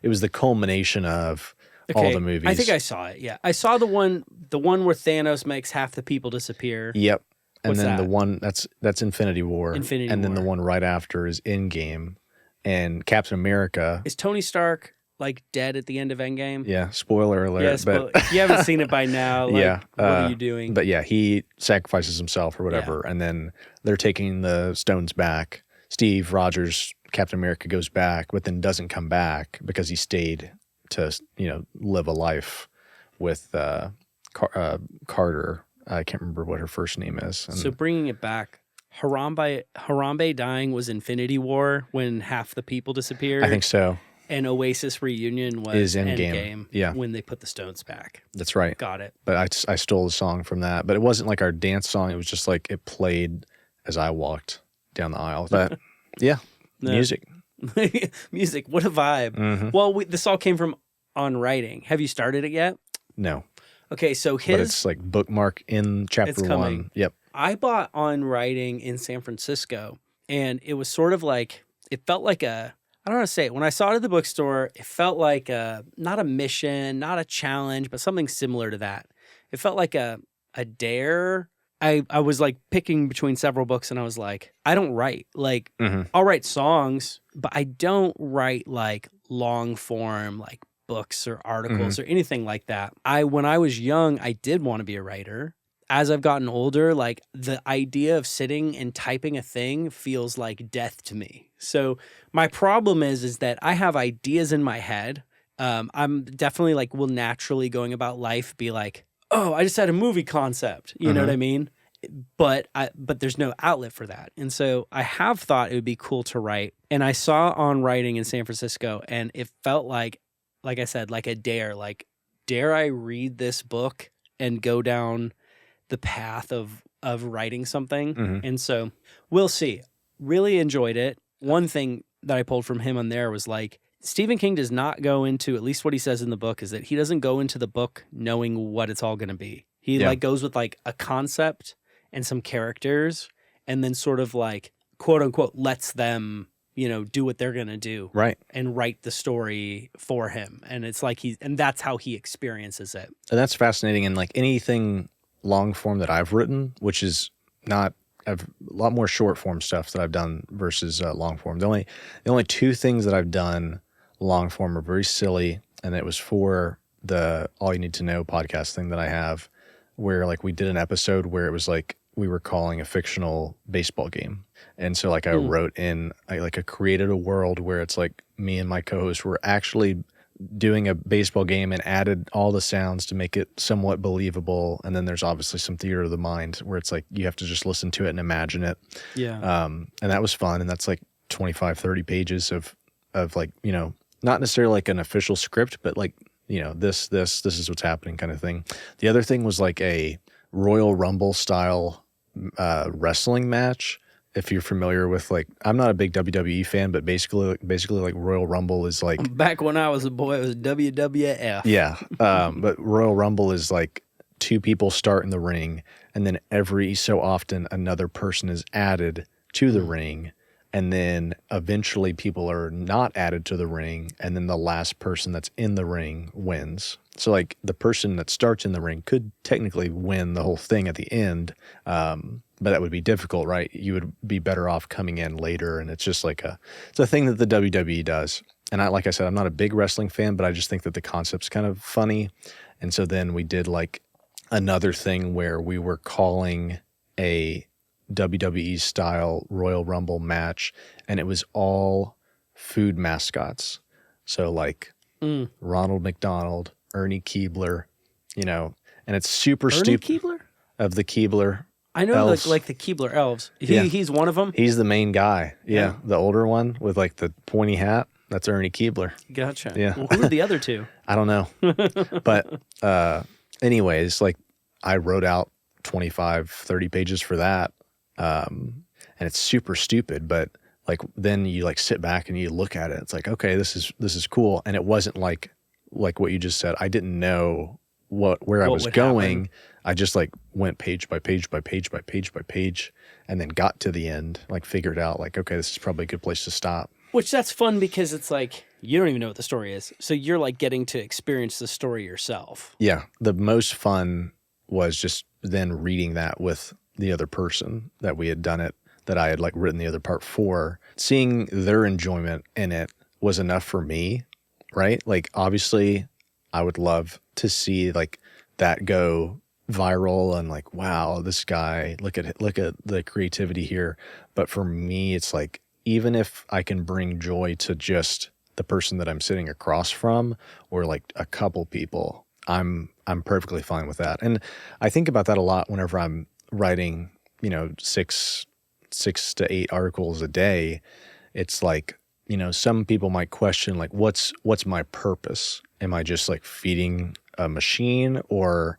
it was the culmination of all the movies. I think I saw it. Yeah, I saw the one where Thanos makes half the people disappear. Yep. And then the one that's Infinity War. And then the one right after is Endgame. And Captain America. Is Tony Stark like dead at the end of Endgame? Yeah, spoiler alert. Yeah, but if you haven't seen it by now, like, what are you doing? But yeah, he sacrifices himself or whatever, and then they're taking the stones back. Steve Rogers, Captain America, goes back, but then doesn't come back because he stayed to live a life with Carter. I can't remember what her first name is. So bringing it back, Harambe dying was Infinity War when half the people disappeared. I think so. And Oasis Reunion was Endgame. Yeah. When they put the stones back. That's right. Got it. But I stole the song from that. But it wasn't like our dance song. It was just like it played as I walked down the aisle. But yeah, music. Music. What a vibe. Mm-hmm. Well, this all came from On Writing. Have you started it yet? No. Okay, so But it's like bookmark in chapter 1. Yep. I bought On Writing in San Francisco, and it was sort of like, it felt like I don't know how to say it. When I saw it at the bookstore, it felt like not a mission, not a challenge, but something similar to that. It felt like a dare. I was like picking between several books, and I was like, I don't write. Like, I'll write songs, but I don't write like long form, like books or articles or anything like that. When I was young, I did want to be a writer. As I've gotten older, like the idea of sitting and typing a thing feels like death to me. So my problem is that I have ideas in my head. I'm definitely like, will naturally going about life be like, oh, I just had a movie concept. You know what I mean? But there's no outlet for that. And so I have thought it would be cool to write. And I saw On Writing in San Francisco, and it felt like I said, like a dare. Like, dare I read this book and go down the path of writing something? And so we'll see. Really enjoyed it. One thing that I pulled from him on there was like, Stephen King does not go into, at least what he says in the book, is that he doesn't go into the book knowing what it's all going to be. He like goes with like a concept and some characters, and then sort of like, quote unquote, lets them, do what they're going to do. Right. And write the story for him. And it's like and that's how he experiences it. And that's fascinating. And like anything long form that I've written, which is not, I've a lot more short form stuff that I've done versus long form. The only two things that I've done long form are very silly, and it was for the All You Need to Know podcast thing that I have, where like we did an episode where it was like we were calling a fictional baseball game. And so like I wrote in, I created a world where it's like me and my co-host were actually doing a baseball game and added all the sounds to make it somewhat believable. And then there's obviously some theater of the mind where it's like you have to just listen to it and imagine it. Yeah. And that was fun. And that's like 25, 30 pages of like, not necessarily like an official script, but like, this is what's happening kind of thing. The other thing was like a Royal Rumble style wrestling match. If you're familiar with, like, I'm not a big WWE fan, but basically like Royal Rumble is like, back when I was a boy, it was WWF. Yeah. But Royal Rumble is like two people start in the ring, and then every so often another person is added to the ring. And then eventually people are not added to the ring, and then the last person that's in the ring wins. So like the person that starts in the ring could technically win the whole thing at the end, but that would be difficult, right? You would be better off coming in later, and it's just like it's a thing that the WWE does. And like I said, I'm not a big wrestling fan, but I just think that the concept's kind of funny. And so then we did like another thing where we were calling a WWE style Royal Rumble match, and it was all food mascots. So like Ronald McDonald, Ernie Keebler, and it's super stupid. Ernie Keebler? Of the Keebler. I know like the Keebler elves. He's one of them? He's the main guy. Yeah. The older one with like the pointy hat. That's Ernie Keebler. Gotcha. Yeah. Well, who are the other two? I don't know. But anyways, like I wrote out 25, 30 pages for that. And it's super stupid, but like then you like sit back and you look at it. It's like, okay, this is cool. And it wasn't like what you just said. I didn't know where I was going. Happen. I just like went page by page by page by page by page, and then got to the end, like figured out like, okay, this is probably a good place to stop. Which that's fun because it's like, you don't even know what the story is. So you're like getting to experience the story yourself. Yeah. The most fun was just then reading that with the other person that we had done it, that I had like written the other part for. Seeing their enjoyment in it was enough for me, right? Like obviously I would love to see like that go viral and like, wow, this guy, look at the creativity here. But for me, it's like, even if I can bring joy to just the person that I'm sitting across from, or like a couple people, I'm perfectly fine with that. And I think about that a lot whenever I'm writing, 6 to 8 articles a day. It's like, some people might question like, what's my purpose? Am I just like feeding a machine, or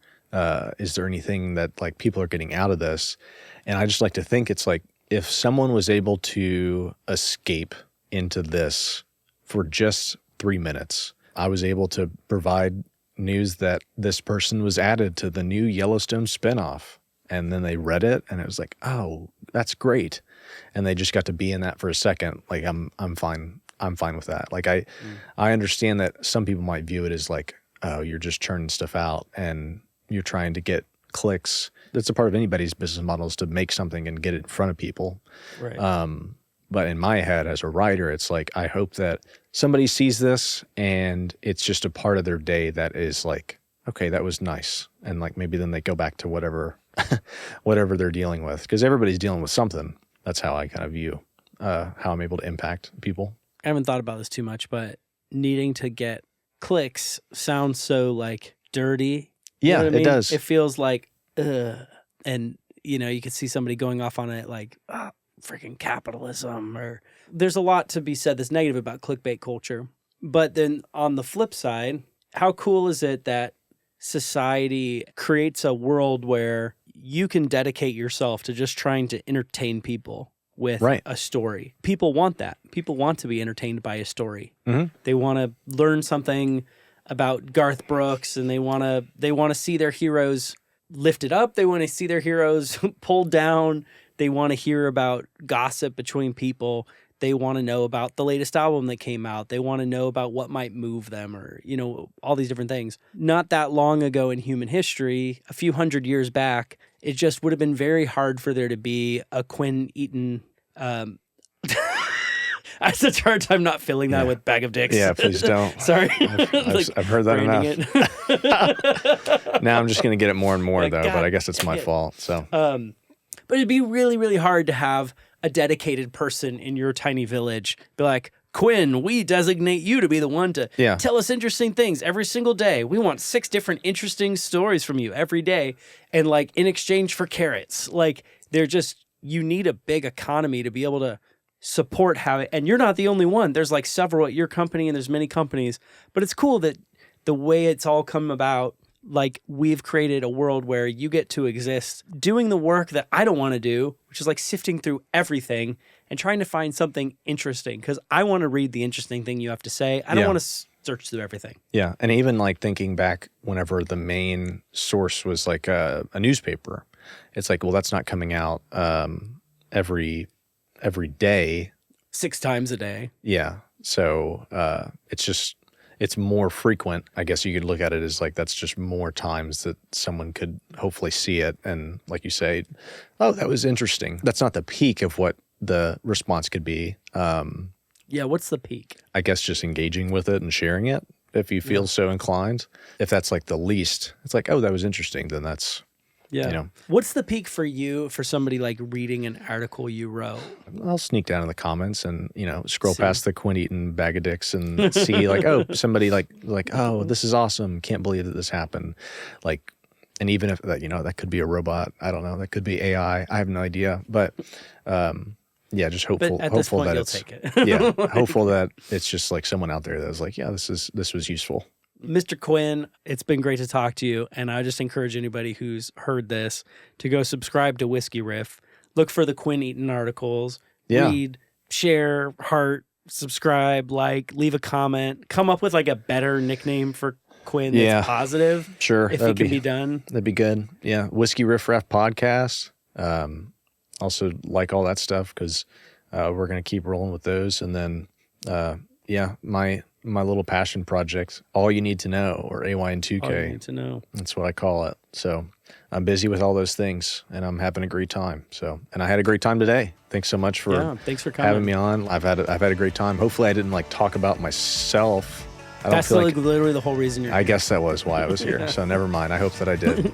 is there anything that like people are getting out of this? And I just like to think it's like, if someone was able to escape into this for just 3 minutes, I was able to provide news that this person was added to the new Yellowstone spinoff. and then they read it and it was like, oh, that's great. And they just got to be in that for a second. Like I'm fine. I'm fine with that. Like I understand that some people might view it as like, oh, you're just churning stuff out and you're trying to get clicks. That's a part of anybody's business model, is to make something and get it in front of people. Right. But in my head as a writer, it's like, I hope that somebody sees this and it's just a part of their day that is like, okay, that was nice. And like, maybe then they go back to whatever they're dealing with, because everybody's dealing with something. That's how I kind of view how I'm able to impact people. I haven't thought about this too much, but needing to get clicks sounds so like dirty. Yeah, it does. It feels like, ugh. And, you could see somebody going off on it like, freaking capitalism, or there's a lot to be said that's negative about clickbait culture. But then on the flip side, how cool is it that society creates a world where you can dedicate yourself to just trying to entertain people with a story? People want that. People want to be entertained by a story. Mm-hmm. They want to learn something about Garth Brooks, and they want to see their heroes lifted up. They want to see their heroes pulled down. They want to hear about gossip between people. They want to know about the latest album that came out. They want to know about what might move them, or, all these different things. Not that long ago in human history, a few hundred years back, it just would have been very hard for there to be a Quinn Eaton. I had such a hard time not filling that with Bag of Dicks. Yeah, please don't. Sorry. I've heard that enough. Now I'm just going to get it more and more, though, but I guess it's my fault. So. But it'd be really, really hard to have a dedicated person in your tiny village be like, Quinn, we designate you to be the one to tell us interesting things every single day. We want 6 different interesting stories from you every day. And like in exchange for carrots, like you need a big economy to be able to support how it, and you're not the only one. There's like several at your company, and there's many companies, but it's cool that the way it's all come about, like we've created a world where you get to exist doing the work that I don't want to do, which is like sifting through everything and trying to find something interesting, because I want to read the interesting thing you have to say. I don't want to search through everything. Yeah. And even like thinking back whenever the main source was like a newspaper, it's like, well, that's not coming out every day. 6 times a day. Yeah. So it's more frequent. I guess you could look at it as like, that's just more times that someone could hopefully see it. And like you say, oh, that was interesting. That's not the peak of what the response could be. What's the peak? I guess just engaging with it and sharing it if you feel so inclined. If that's like the least, it's like, oh, that was interesting. Then that's, What's the peak for you, for somebody like reading an article you wrote? I'll sneak down in the comments and, scroll past the Quinn Eaton Bag of Dicks and see like, oh, somebody like, oh, this is awesome. Can't believe that this happened. Like, and even if that, that could be a robot, I don't know, that could be AI. I have no idea, but, just hopeful that it's, take it. Hopeful that it's just like someone out there that was like, this was useful. Mr. Quinn, it's been great to talk to you, and I just encourage anybody who's heard this to go subscribe to Whiskey Riff. Look for the Quinn Eaton articles. Read, share, heart, subscribe, leave a comment. Come up with like a better nickname for Quinn that's positive. Sure. If it can be done. That'd be good. Yeah. Whiskey Riff Raff podcast. Also like all that stuff, because we're going to keep rolling with those. And then, my little passion project, All You Need to Know, or AYN2K. All You Need to Know. That's what I call it. So I'm busy with all those things, and I'm having a great time. So, and I had a great time today. Thanks so much for thanks for coming. Having me on. I've had a great time. Hopefully I didn't talk about myself. That's literally the whole reason you're here. I guess that was why I was here. So never mind. I hope that I did.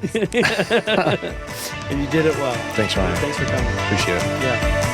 And you did it well. Thanks, Ryan. Thanks for coming. Appreciate it. Yeah.